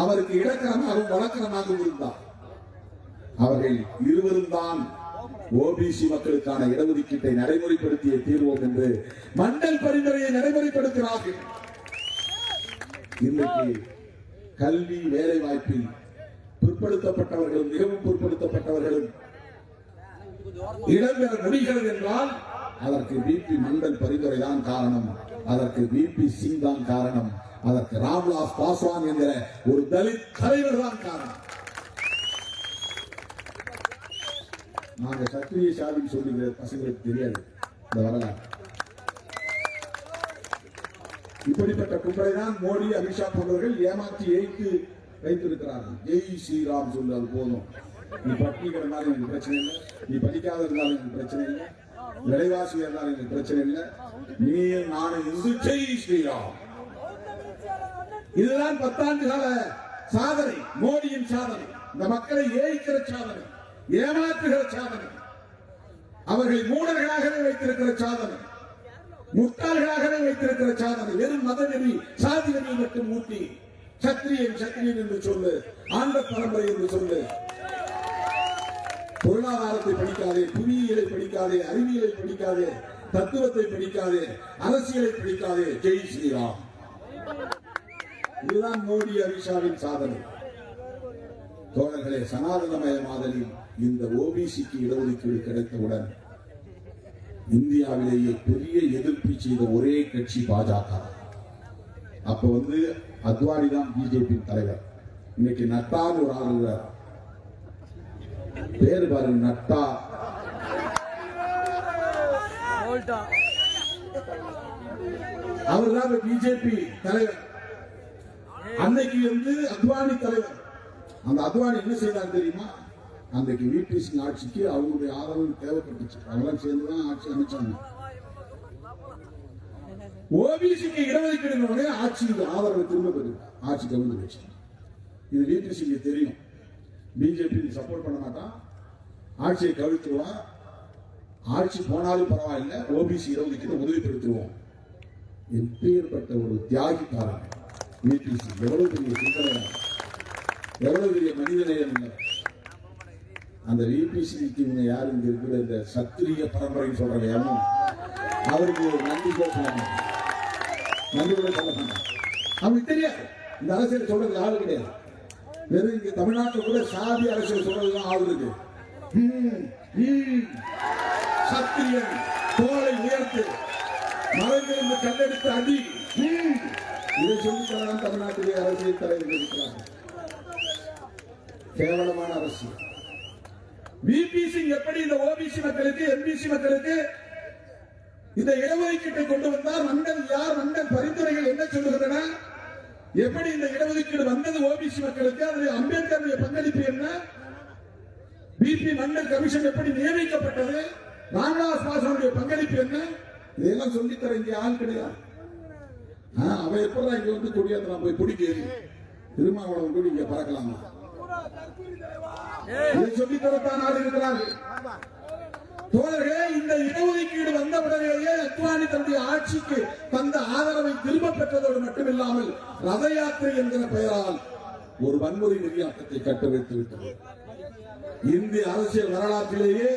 S1: அவருக்கு இடக்கரமாகவும் வழக்கரமாகவும் இருந்தார். அவர்கள் இருவரும் தான் ஓபிசி மக்களுக்கான இடஒதுக்கீட்டை நடைமுறைப்படுத்திய தீர்வோம் என்று மண்டல் பரிந்துரையை நடைமுறைப்படுத்தினார்கள். இன்றைக்கு கல்வி வேலை வாய்ப்பில் பிற்படுத்தப்பட்டவர்களும் மிகவும் பிற்படுத்தப்பட்டவர்களும் இடம்பெற முடிகிறது என்றால் அதற்கு பிபி மண்டல் பரிந்துரை தான் காரணம், அதற்கு விபி சிங் தான் காரணம், அதற்கு ராம்விலாஸ் பாஸ்வான் என்கிற ஒரு தலித் தலைவர் தான் காரணம். நாங்க சத்திரிய சாதி சொல்லுகிற பசங்களுக்கு தெரியாது இந்த வரலாறு. இப்படிப்பட்ட கும்பலை தான் மோடி, அமித்ஷா போன்றவர்கள் ஏமாற்றி ஏய்த்து வைத்திருக்கிறார்கள். ஜெய் ஸ்ரீராம் சொல்லு, அது போதும். நீ பட்டினி கிடந்தாலும் எனக்கு பிரச்சனை இல்லை, நீ படிக்காத இருந்தாலும் எனக்கு பிரச்சனை இல்லை, விலைவாசி இருந்தாலும் எனக்கு பிரச்சனை இல்லை, நீ நானும் இந்து, ஜெய் ஸ்ரீராம். இதுதான் 10 ஆண்டு கால சாதனை, மோடியின் சாதனை, இந்த மக்களை ஏய்க்கிற சாதனை, ஏமாற்றுகிற சாதனை, அவர்களை மூடர்களாகவே வைத்திருக்கிற சாதனை, முட்டாள்களாகவே வைத்திருக்கிற சாதனை. வெறும் மதவெறி, சாதி வெறி மட்டும் ஊட்டி சத்திரியன் சத்திரியன் என்று சொல்லு, ஆண்ட பரம்பரை என்று சொல்லு. பொருளாதாரத்தை படிக்காதே, புவியியலை படிக்காதே, அறிவியலை படிக்காதே, தத்துவத்தை படிக்காதே, அரசியலை படிக்காதே, ஜெய் ஸ்ரீராம். இதுதான் மோடி, அமித்ஷாவின் சாதனை. தோழர்களே, சனாதனமயமாதலில் இந்த ஓபிசிக்கு இடஒதுக்கீடு கிடைத்தவுடன் இந்தியாவிலேயே பெரிய எதிர்ப்பு செய்த ஒரே கட்சி பாஜக. அப்ப அத்வானி தான் பிஜேபி தலைவர். இன்னைக்கு நட்டான்னு ஒரு ஆள் இருக்கிறார், பேரு பாருங்க, நட்டா. அவர் தான் பிஜேபி தலைவர். அன்னைக்கு அத்வானி தலைவர். அந்த அத்வானி என்ன செய்தார் தெரியுமா? அன்றைக்கு விபி சிங் ஆட்சிக்கு அவங்களுடைய ஆதரவு தேவைப்பட்டுச்சு. அவங்களாம் சேர்ந்துதான் ஆட்சி அமைச்சாங்க. ஓபிசிக்கு இடஒதுக்கீடு ஆட்சிக்கு ஆதரவு திரும்ப பெறும், ஆட்சி கவிழ்ந்து போச்சு. இது விபி சிங் தெரியும். பிஜேபி சப்போர்ட் பண்ண மாட்டான், ஆட்சியை கவிழ்த்துருவான். ஆட்சி போனாலும் பரவாயில்லை, ஓபிசி இடஒதுக்கீடு உறுதிப்படுத்துவோம். எப்பேற்பட்ட ஒரு தியாகிக்காரன் விபி சிங். எவ்வளவு பெரிய சிந்தனை, எவ்வளவு பெரிய மனிதநேயம் இல்லை. அந்த விபிசிக்கு யாரு இங்க இருக்கிற இந்த சத்திரிய பரம்பரை சொல்றவையாமோ அவருக்கு நன்றி கூட சொல்ல மாட்டாங்க, நன்றி கூட சொல்ல மாட்டாங்க. அவங்களுக்கு தெரியாது இந்த அரசியல் சொல்றது ஆளு கிடையாது. வெறும் இங்க தமிழ்நாட்டில் கூட சாதி அரசியல் சொல்றதுதான் ஆள் இருக்கு. சத்திரியன் தோலை உயர்த்து, மரங்களிலிருந்து கல்லெடுத்து அடி, இதை சொல்லித்தான் தமிழ்நாட்டிலே அரசியல் தலைவர்கள் இருக்கிறார்கள். கேவலமான அரசியல். விபி சிங் எப்படி இந்த ஓபிசி மக்களுக்கு, எம்பிசி மக்களுக்கு இந்த இடஒதுக்கீட்டை கொண்டு வந்தார்? மண்டல் யார், மண்டல் பரிந்துரைகள் என்ன சொல்லுகின்றன? எப்படி இந்த இடஒதுக்கீடு வந்தது ஓபிசி மக்களுக்கு? அதில் அம்பேத்கருடைய பங்களிப்பு என்ன? பிபி மண்டல் கமிஷன் எப்படி நியமிக்கப்பட்டது? ராமதாஸ் பாஸ்வானுடைய பங்களிப்பு என்ன? இதெல்லாம் சொல்லித்தர இங்க ஆள் கிடையாது. அவன் எப்படா இங்க கொடியாத்தான் போய் பிடிக்க திருமாவளவன் கூட இங்க பறக்கலாமா? சொல்லித்தரத்தான் ஆள் இருக்கிறார்கள். தோழர்களே, இந்த இடஒதுக்கீடு வந்தவுடனேயே அத்வானி தன்னுடைய ஆட்சிக்கு தந்த ஆதரவை திரும்ப பெற்றதோடு மட்டுமில்லாமல் ரத யாத்திரை என்கிற பெயரால் ஒரு வன்முறை வெறியாட்டத்தை கட்டவிழ்த்து விட்டது. இந்திய அரசியல் வரலாற்றிலேயே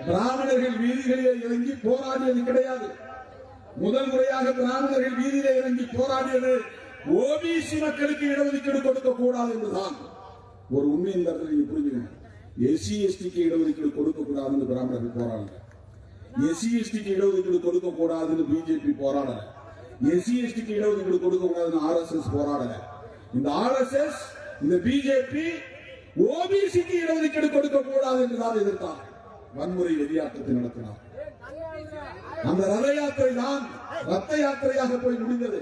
S1: பிராமணர்கள் வீதிகளிலே இறங்கி போராடியது கிடையாது. முதல் முறையாக பிராமணர்கள் வீதியிலே இறங்கி போராடியது ஓபிசி மக்களுக்கு இடஒதுக்கீடு கொடுக்க கூடாது என்றுதான். ஒரு உண்மை இந்த இடத்துல நீங்க புரிஞ்சுக்கணும். எஸ்சி எஸ்டிக்கு இடஒதுக்கீடு கொடுக்க கூடாதுன்னு பிராமணர்கள் போராடல. எஸ்சி எஸ்டிக்கு இடஒதுக்கீடு கொடுக்க கூடாதுன்னு பிஜேபி போராடல. எஸ்சி எஸ்டிக்கு இடஒதுக்கீடு கொடுக்க கூடாதுன்னு RSS போராடல. இந்த RSS, இந்த பிஜேபி ஓபிசிக்கு இடஒதுக்கீடு கொடுக்க கூடாது என்றுதான் எதிர்த்தார். வன்முறை வெறியாட்டத்தை நடத்தினார். அந்த ரத யாத்திரை தான் ரத்த யாத்திரையாக போய் முடிந்தது.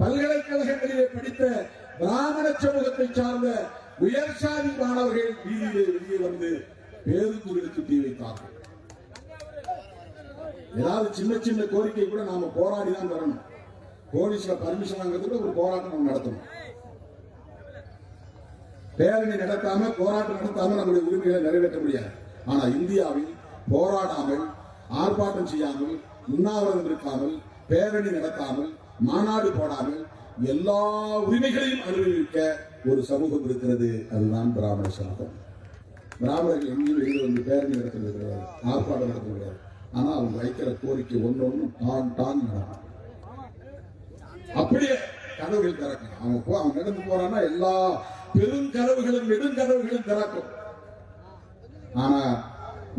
S1: பல்கலைக்கழகங்களிலே படித்த பிராமண சமூகத்தை சார்ந்த உயர் சாதி மாணவர்கள் வீதியிலே வெளியே வந்து பேருந்துகளுக்கு தீ வைத்தார்கள். ஏதாவது சின்ன சின்ன கோரிக்கை கூட நாம போராடி தான் வரணும். போலீஸ்ல பர்மிஷன் வாங்குறதுக்கு ஒரு போராட்டம் நம்ம நடத்தணும். பேரணி நடத்தாம, போராட்டம் நடத்தாம நம்முடைய உரிமைகளை நிறைவேற்ற முடியாது. ஆனா இந்தியாவில் போராடாமல், ஆர்ப்பாட்டம் செய்யாமல், உண்ணாவிரதம் இருக்காமல், பேரணி நடத்தாமல், மாநாடு போடாமல் எல்லா உரிமைகளையும் அனுபவிக்க ஒரு சமூகம் இருக்கிறது. அதுதான் பிராமண சமூகம். பிராமணர்கள் எங்கேயும் வெளியே வந்து பேரணி நடத்துறது கிடையாது, ஆர்ப்பாட்டம் நடத்துறது கிடையாது. ஆனா அவங்க வைக்கிற கோரிக்கை ஒன்னொன்னு டான் நடக்கும். அப்படியே கதவுகள் திறக்கும். அவன் நடந்து போறான்னா எல்லா பெருங்கதவுகளும் நெடுங்கதவுகளும் திறக்கும். ஆனா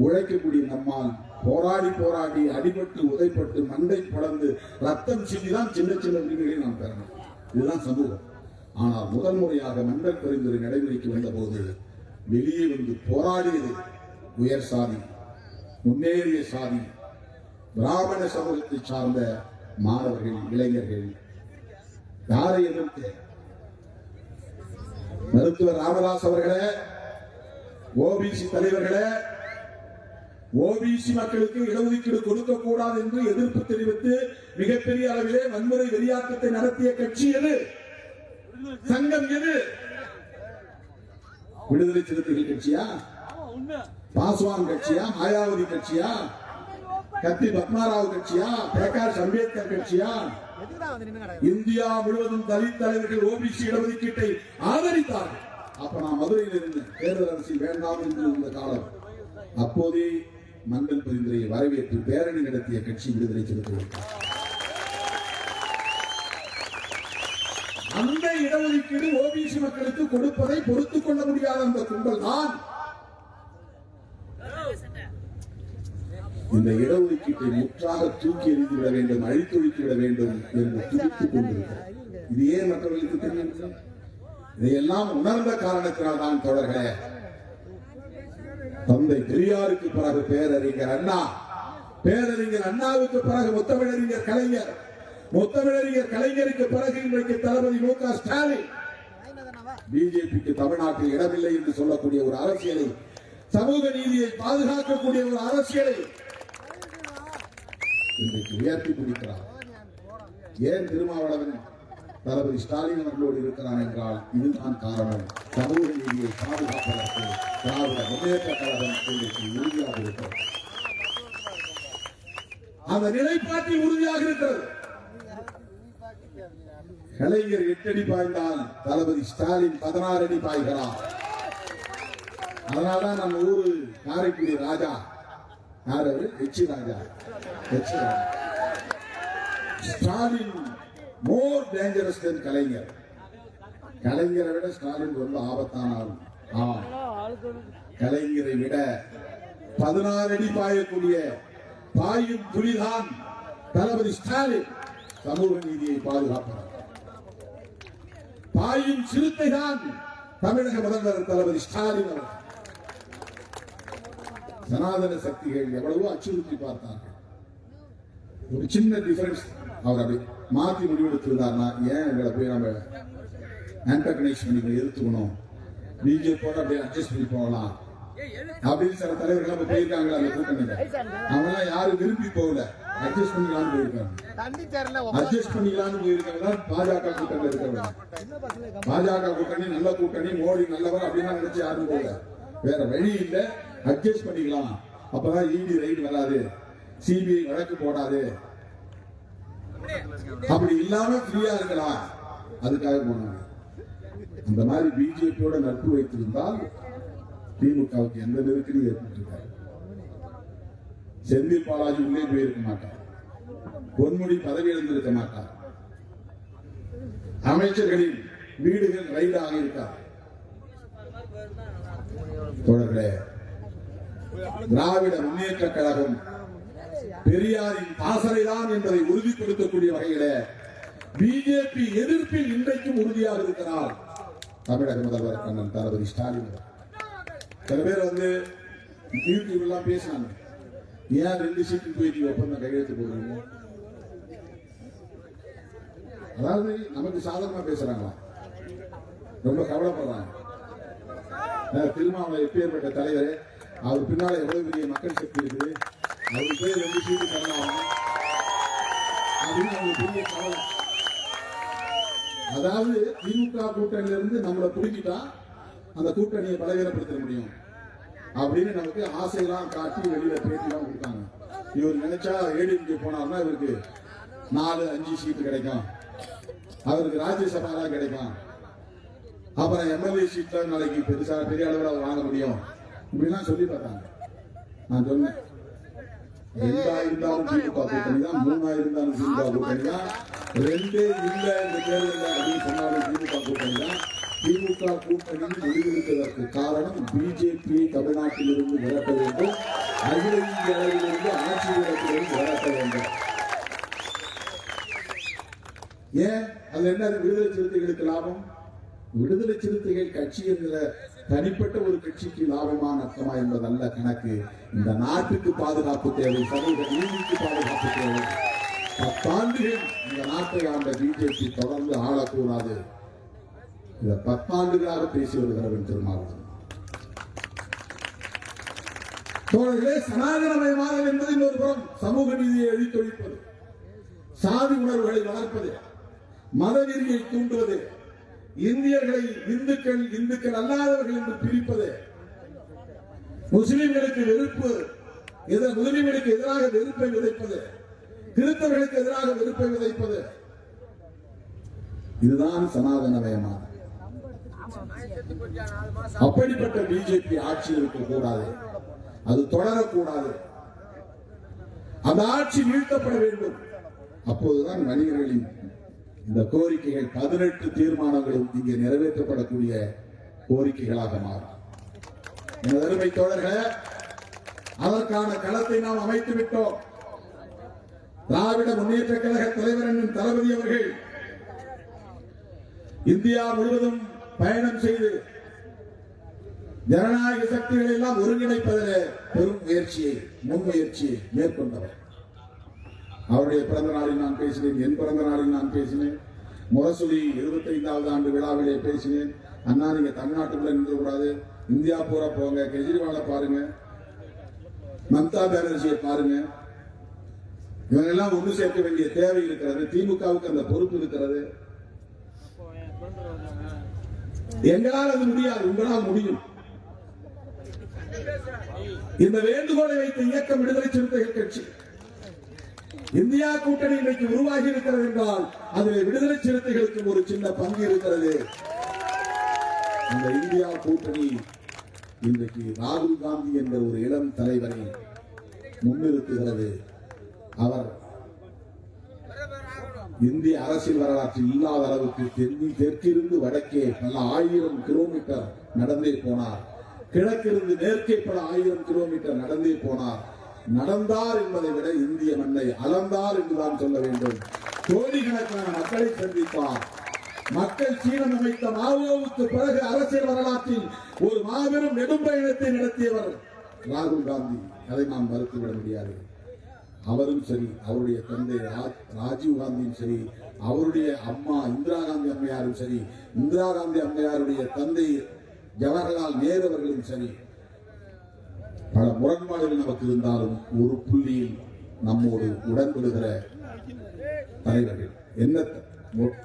S1: உழைக்கக்கூடிய நம்மால் போராடி போராடி அடிபட்டு உதைப்பட்டு மண்டை படந்து ரத்தம் சிந்திதான் சின்ன சின்ன உரிமைகளை நாம் பெறணும். இதுதான் சமூகம். ஆனால் முதல் முறையாக மண்டல் பரிந்துரை நடைமுறைக்கு வந்த போது வெளியே வந்து போராடியது உயர் சாதி, முன்னேறிய சாதி, பிராமண சமூகத்தை சார்ந்த மாணவர்கள், இளைஞர்கள். யாரை எதிர்த்து? மருத்துவர் ராமதாஸ் அவர்களே, ஓபிசி தலைவர்களே, ஓபிசி மக்களுக்கு இடஒதுக்கீடு கொடுக்க கூடாது என்று எதிர்ப்பு தெரிவித்து மிகப்பெரிய அளவிலே வன்முறை வெறியாட்டத்தை நடத்திய கட்சி எது? சங்கம் எது? விடுதலை சிறுத்தைகள் கட்சியா? பாஸ்வான் கட்சியா? மாயாவதி கட்சியா? கத்தி பத்மாராவ் கட்சியா? பிரகாஷ் அம்பேத்கர் கட்சியா? இந்தியா முழுவதும் தலித் தலைவர்கள் ஓபிசி இடஒதுக்கீட்டை ஆதரித்தார்கள். அப்ப நான் மதுரையில் இருந்து தேர்தல் அரசியல் வேண்டாம் என்று இருந்த காலம். அப்போதே மண்டல் பரிந்துரையை வரவேற்று பேரணி நடத்திய கட்சி விடுதலை சிறுத்தைகள். அந்த இடஒதுக்கீடு ஓபிசி மக்களுக்கு கொடுப்பதை பொறுத்துக் கொள்ள முடியாத அந்த கும்பல் தான் இந்த இடஒதுக்கீட்டை முற்றாக தூக்கி எறிந்துவிட வேண்டும், அழித்தொழித்துவிட வேண்டும் என்று துடித்துக் கொண்டிருக்கிறார். இது ஏன் மற்றவர்களுக்கு தெரியும்? இதையெல்லாம் உணர்ந்த காரணத்தினால் தான் தோழர்களே, தந்தை பெரியாருக்கு பிறகு பேரறிஞர் அண்ணா, பேரறிஞர் அண்ணாவுக்கு பிறகு முத்தமிழறிஞர் கலைஞர், முத்தமிழறிஞர் கலைஞருக்கு பிறகு இன்றைக்கு தளபதி மு.க. ஸ்டாலின் பிஜேபிக்கு தமிழ்நாட்டில் இடமில்லை என்று சொல்லக்கூடிய ஒரு அரசியலை, சமூக நீதியை பாதுகாக்கக்கூடிய ஒரு அரசியலை இன்றைக்கு உயர்த்தி பிடிக்கிறார். ஏன் திருமாவளவன் தளபதி ஸ்டாலின் அவர்களோடு இருக்கிறான் என்றால் இதுதான் காரணம். சமூக நீதியை பாதுகாப்பதற்கு திராவிட முன்னேற்ற கழகம் இன்றைக்கு உறுதியாக இருக்கிறது. அந்த நிலைப்பாட்டில் உறுதியாக இருக்கிறது. கலைஞர் 8 அடி பாய்ந்தால் தளபதி ஸ்டாலின் 16 அடி பாய்கிறார். அதனால்தான் நம்ம ஊரு காரைக்குடி ராஜா யார்? எச்சி ராஜா. ஸ்டாலின் மோர் டேஞ்சரஸ் தென் கலைஞர். கலைஞரை விட ஸ்டாலின் ரொம்ப ஆபத்தான ஆள். கலைஞரை விட 16 அடி பாயக்கூடிய பாயும் புலிதான் தளபதி ஸ்டாலின். சமூக நீதியை பாதுகாப்பார். பாயும் சிறுத்தைதான் தமிழக முதல்வர் தளபதி ஸ்டாலின் அவர்கள். சனாதன சக்திகள் எவ்வளவோ அச்சுறுத்தி பார்த்தார்கள். ஒரு சின்ன டிஃபரன்ஸ், அவர் அப்படி மாற்றி முடிவெடுத்திருந்தார்னா, ஏன் எங்களை போய் நம்ம ஆன்டகனைஸ் பண்ணி எதிர்த்துக்கணும், பிஜேபியோட அப்படியே அட்ஜஸ்ட் பண்ணி போகலாம் அப்படின்னு சில தலைவர்கள் நம்ம போயிருக்காங்க. அந்த கூட்டணியில அவங்க யாரும் விரும்பி போகல, அட்ஜஸ்ட் பண்ணிக்கலாம்னு போயிருக்காங்க. அட்ஜஸ்ட் பண்ணிக்கலாம்னு போயிருக்காங்க. பாஜக கூட்டணி இருக்கிறவங்க, பாஜக கூட்டணி நல்ல கூட்டணி, மோடி நல்லவர் அப்படின்னு நினைச்சு யாரும் போகல. வேற வழி இல்லை, அட்ஜஸ்ட் பண்ணிக்கலாம். அப்பதான் இடி ரைடு வராது, சிபிஐ வழக்கு போடாது, அப்படி இல்லாம ஃப்ரீயா இருக்கலாம், அதுக்காக போனாங்க. அந்த மாதிரி பிஜேபியோட நட்பு வைத்திருந்தால் திமுகவுக்கு எந்த நெருக்கடியும் ஏற்பட்டிருக்காரு. செந்தில் பாலாஜி உள்ளே போயிருக்க மாட்டார், பொன்முடி பதவி இழந்திருக்க மாட்டார், அமைச்சர்களின் வீடுகள் ரைடு ஆகியிருக்கார். தொடர்களே, திராவிட முன்னேற்ற கழகம் பெரியாரின் பாசறைதான் என்பதை உறுதிப்படுத்தக்கூடிய வகையில பிஜேபி எதிர்ப்பில் இன்றைக்கும் உறுதியாக இருக்கிறார் தமிழக முதல்வர் அண்ணன் தளபதி ஸ்டாலின். சில பேர் யூடியூப் எல்லாம் பேசினாங்க, ஏன் 2 சீட்டு போய் ஒப்பந்தம் கையெழுத்து போடுறீங்க? அதாவது நமக்கு சாதாரணமா பேசுறாங்களா? ரொம்ப கவலைப்படுறாங்க. திருமாவளவன் எப்பேற்பட்ட தலைவர், அவர் பின்னால எவ்வளவு பெரிய மக்கள் சக்தி இருக்குது, அவருக்கு போய் 2 சீட்டு தரலாம் அப்படின்னு அவங்களுக்கு பெரிய கவலை. அதாவது திமுக கூட்டணியில இருந்து நம்மளை பிடிக்கிட்டா அந்த கூட்டணியை பலவீனப்படுத்த முடியும் அப்படின்னு நமக்கு ஆசையெல்லாம் காட்டி வெளியில பேட்டிலாம் கொடுத்தாங்க. இவர் நினைச்சா ஏடிஎம்கே போனார்னா இவருக்கு 4-5 சீட்டு கிடைக்கும், அவருக்கு ராஜ்யசபாலாம் கிடைக்கும், அப்புறம் எம்எல்ஏ சீட்ல நாளைக்கு பெரிய அளவில் அவர் வாங்க முடியும் இப்படிலாம் சொல்லி பார்த்தாங்க. நான் சொன்னேன், 2 இருந்தாலும் திமுக கூட்டணி தான், 3 இருந்தாலும் திமுக கூட்டணி தான், 2 இல்லை இந்த தேர்தல் அப்படின்னு சொன்னாலும் திமுக கூட்டணி தான். திமுக கூட்டணி முடிவெடுப்பதற்கு காரணம் பிஜேபியை தமிழ்நாட்டிலிருந்து விரட்ட வேண்டும், அகில இந்திய அளவிலிருந்து ஆட்சியிடத்திலிருந்து விரட்ட வேண்டும். ஏன்? அது என்ன? விடுதலை சிறுத்தைகளுக்கு லாபம்? விடுதலை சிறுத்தைகள் கட்சி என்கிற தனிப்பட்ட ஒரு கட்சிக்கு லாபமா நஷ்டமா என்பதல்ல கணக்கு. இந்த நாட்டுக்கு பாதுகாப்பு தேவை, சமூக நீதிக்கு பாதுகாப்பு தேவை. 10 ஆண்டுகள் இந்த நாட்டை ஆண்ட பிஜேபி தொடர்ந்து ஆளக்கூடாது. இதை 10 ஆண்டுகளாக பேசி வருகிறவன் திருமாவளவன். தோழர்களே, சனாதனமயமாதல் என்பது இன்னொரு புறம் சமூக நீதியை அழித்தொழிப்பது, சாதி உணர்வுகளை வளர்ப்பது, மதவெறியை தூண்டுவது, இந்தியர்களை இந்துக்கள் அல்லாதவர்கள் என்று பிரிப்பது, முஸ்லிம்களுக்கு வெறுப்பு, முஸ்லிம்களுக்கு எதிராக வெறுப்பை விதைப்பது, கிறிஸ்தவர்களுக்கு எதிராக வெறுப்பை விதைப்பது, இதுதான் சனாதனமயமானது. அப்படிப்பட்ட பிஜேபி ஆட்சி இருக்கக்கூடாது, அது தொடரக்கூடாது. அந்த ஆட்சி வீழ்த்தப்பட வேண்டும். அப்போதுதான் வணிகர்களின் இந்த கோரிக்கைகள் 18 தீர்மானங்களும் இங்கே நிறைவேற்றப்படக்கூடிய கோரிக்கைகளாக மாறும். எனது அருமை தோழர்களே, அதற்கான களத்தை நாம் அமைத்து விட்டோம். திராவிட முன்னேற்ற கழக தலைவர் என்னும் தளபதி அவர்கள் இந்தியா முழுவதும் பயணம் செய்து ஜனநாயக சக்திகளை எல்லாம் ஒருங்கிணைப்பதில் பெரும் முன்முயற்சியை மேற்கொண்டவர். அவருடைய பிறந்த நாளில் நான் பேசினேன், என் பிறந்த நாளில் நான் பேசினேன், முரசொலி 75வது ஆண்டு விழாவிலே பேசினேன். அண்ணா, நீங்க தமிழ்நாட்டுக்குள்ள நின்று கூடாது, இந்தியா பூரா போங்க, கெஜ்ரிவாலை பாருங்க, மம்தா பானர்ஜியை பாருங்க, இவங்கெல்லாம் ஒன்று சேர்க்க வேண்டிய தேவை இருக்கிறது, திமுகவுக்கு அந்த பொறுப்பு இருக்கிறது. எங்களால் அது முடியாது, உங்களால் முடியும். இந்த வேண்டுகோளை வைத்த இயக்கம் விடுதலை சிறுத்தைகள் கட்சி. இந்தியா கூட்டணி இன்றைக்கு உருவாகி இருக்கிறது என்றால் அதில் விடுதலை சிறுத்தைகளுக்கு ஒரு சின்ன பங்கு இருக்கிறது. அந்த இந்தியா கூட்டணி இன்றைக்கு ராகுல் காந்தி என்ற ஒரு இளம் தலைவரை முன்னிறுத்துகிறது. அவர் இந்திய அரசியல் வரலாற்றில் இல்லாத அளவுக்கு தெற்கிருந்து வடக்கே பல 1000 கிலோமீட்டர் நடந்தே போனார். கிழக்கிருந்து மேற்கே பல 1000 கிலோமீட்டர் நடந்தே போனார். நடந்தார் என்பதை விட இந்திய மண்ணை அளந்தார் என்றுதான் சொல்ல வேண்டும். கோடிக்கணக்கான மக்களை சந்தித்தார். மக்கள் சீனம் அமைத்த மாவோவுக்கு பிறகு அரசியல் வரலாற்றில் ஒரு மாபெரும் நெடும்பயணத்தை நடத்தியவர் ராகுல் காந்தி. அதை நாம் மறுத்துவிட முடியாது. அவரும் சரி, அவருடைய தந்தை ராஜீவ் காந்தியும் சரி, அவருடைய அம்மா இந்திரா காந்தி அம்மையாரும் சரி, இந்திரா காந்தி அம்மையாருடைய தந்தை ஜவஹர்லால் நேரு அவர்களும் சரி, பல முரண்பாடுகள் நமக்கு இருந்தாலும் ஒரு புள்ளியில் நம்மோடு உடன்படுகிற தலைவர்கள். என்ன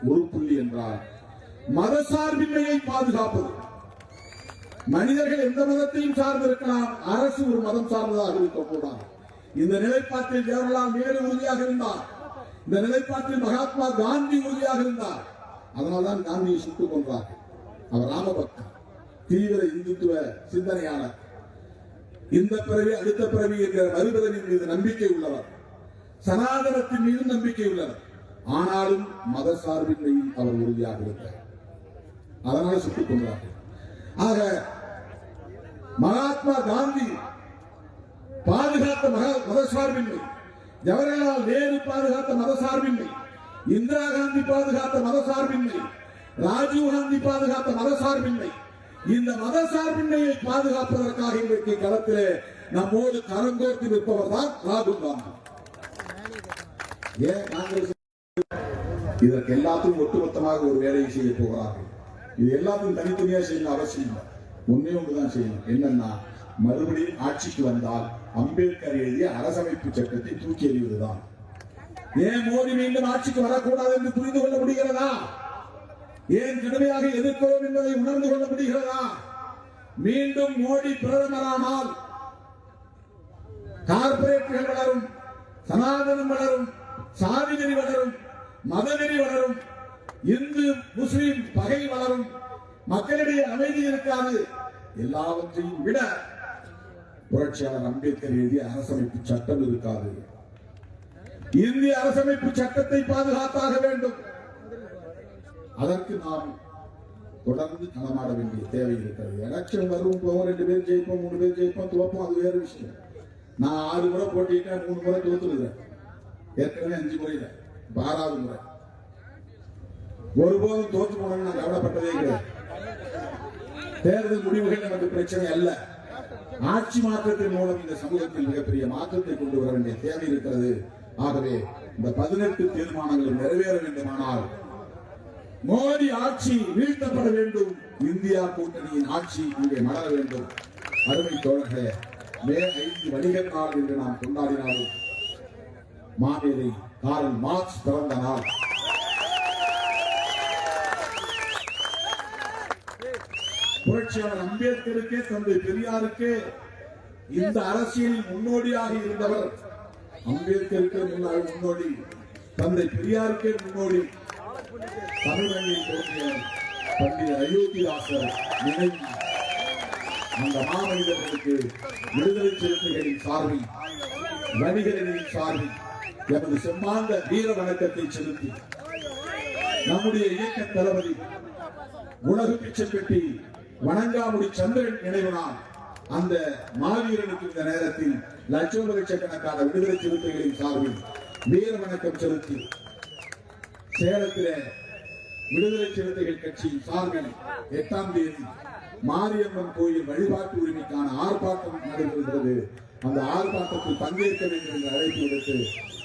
S1: ஒரு புள்ளி என்றால் மதசார்பின்மையை பாதுகாப்பது. மனிதர்கள் எந்த மதத்தையும் சார்ந்திருக்கலாம், அரசு ஒரு மதம் சார்ந்ததாக இருக்கக்கூடாது. இந்த நிலைப்பாட்டில் ஜவஹர்லால் நேரு உறுதியாக இருந்தார். இந்த நிலைப்பாட்டில் மகாத்மா காந்தி உறுதியாக இருந்தார். அதனால்தான் காந்தியை சுட்டுக் கொன்றார்கள். அவர் ராமபக்தர், தீவிர இந்துத்துவ சிந்தனையாளர், இந்த பிறவி அடுத்த பிறவி என்ற மறுபிறவின் மீது நம்பிக்கை உள்ளவர், சனாதனத்தின் மீது நம்பிக்கை உள்ளவர். ஆனாலும் மத சார்பின்மையில் அவர் உறுதியாக இருந்தார். அதனால சுட்டுக் கொண்டார்கள். ஆக மகாத்மா காந்தி பாதுகாத்த மதசார்பின்மை, ஜவஹர்லால் நேரு பாதுகாத்த மதசார்பின்மை, இந்திரா காந்தி பாதுகாத்த மதசார்பின்மை, ராஜீவ் காந்தி பாதுகாத்த மதசார்பின்மை. இந்த மதசார்பின்மையை பாதுகாப்பதற்காக இன்றைக்கு களத்திலே நம்மோடு கரங்கோர்த்து நிற்பவர் தான் ராகுல் காந்தி. ஏன் காங்கிரஸ் இதற்கு எல்லாத்தையும் ஒட்டுமொத்தமாக ஒரு வேலையை செய்ய போகிறார்கள்? இது எல்லாத்தையும் தனித்தனியா செய்யணும் அவசியம் இல்லை. ஒன்னே ஒன்றுதான் செய்யணும். என்னன்னா, மறுபடியும் ஆட்சிக்கு வந்தால் அம்பேத்கர் எழுதிய அரசமைப்பு சட்டத்தை தூக்கி எறிவதுதான். ஏன் மோடி மீண்டும் ஆட்சிக்கு வரக்கூடாது என்று புரிந்து கொள்ள முடிகிறதா? ஏன் கடுமையாக எதிர்க்கிறோம் என்பதை உணர்ந்து கொள்ள முடிகிறதா? மீண்டும் மோடி பிரதமரானால் கார்பரேட்டுகள் வளரும், சனாதனம் வளரும், சாதிநெறி வளரும், மதநெறி வளரும், இந்து முஸ்லிம் பகை வளரும், மக்களிடையே அமைதி இருக்காது. எல்லாவற்றையும் விட புரட்சியாளர் அம்பேத்கர் எழுதிய அரசமைப்பு சட்டம் இருக்காது. இந்திய அரசமைப்பு சட்டத்தை பாதுகாத்தாக வேண்டும். அதற்கு நாம் தொடர்ந்து களமாட வேண்டிய தேவை இருக்கிறது. எலெக்ஷன் வரும், போவோம், 2 பேர் ஜெயிப்போம், 3 பேர் ஜெயிப்போம், தோப்போம், அது வேறு விஷயம். நான் 6 முறை போட்டிட்டேன், 3 முறை தோத்துருக்கிறேன். ஏற்கனவே 5 முறையில் 6வது முறை. ஒருபோதும் தோற்று போனேன்னு நான் கவலைப்பட்டதே கிடையாது. தேர்தல் முடிவுகள் நமக்கு பிரச்சனை அல்ல. ஆட்சி மாற்றத்தின் மூலம் இந்த சமூகத்தில் மிகப்பெரிய மாற்றத்தை கொண்டு வர வேண்டிய தேவை இருக்கிறது. ஆகவே இந்த 18 தீர்மானங்கள் நிறைவேற வேண்டுமானால் மோடி ஆட்சி வீழ்த்தப்பட வேண்டும். இந்தியா கூட்டணியின் ஆட்சி இங்கே மலர வேண்டும். அருமை தோழர்களே, மே 5 வணிகர் நாள் என்று நாம் கொண்டாடினாலும் மாமேதை காரல் மார்க்ஸ் பிறந்த நாள். புரட்சியாளர் அம்பேத்கருக்கே, தந்தை பெரியாருக்கே இந்த அரசியலில் முன்னோடியாக இருந்தவர். அம்பேத்கருக்கே முன்னோடி, தந்தை பெரியாருக்கே முன்னோடி. தமிழ்நாட்டில் தோன்றிய பண்டித அயோத்திதாசர் நினைவு அந்த மாமனிதர்களுக்கு விடுதலை சிறுத்தைகளின் சார்பில், வணிகர்களின் சார்பில் எமது செம்மாந்த வீர வணக்கத்தை செலுத்தி நம்முடைய இயக்க தளபதி உலக பிச்சை பெட்டி வணங்காமுடி சந்திரன் நினைவு நாள். அந்த மாவீரனுக்கு இந்த நேரத்தில் லட்சோப லட்சக்கணக்கான விடுதலை சிறுத்தைகளின் சார்பில் வீர வணக்கம் செலுத்தி சேலத்தில விடுதலை சிறுத்தைகள் கட்சியின் சார்பில் 8ஆம் தேதி மாரியம்மன் கோயில் வழிபாட்டு உரிமைக்கான ஆர்ப்பாட்டம் நடைபெறுகிறது. அந்த ஆர்ப்பாட்டத்தில் பங்கேற்க வேண்டும் என்று அழைப்பு விடுத்து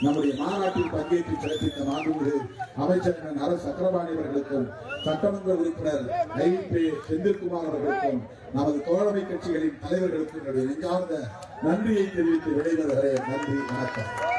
S1: நம்முடைய மாநாட்டில் பங்கேற்று சிறப்பித்த மாண்புமிகு அமைச்சர் நர சக்கரபாணி அவர்களுக்கும் சட்டமன்ற உறுப்பினர் ஐ.பி. செந்தில்குமார் அவர்களுக்கும் நமது தோழமை கட்சிகளின் தலைவர்களுக்கும் என்னுடைய நெஞ்சார்ந்த நன்றியை தெரிவித்து விடைபெறுகிறேன். நன்றி, வணக்கம்.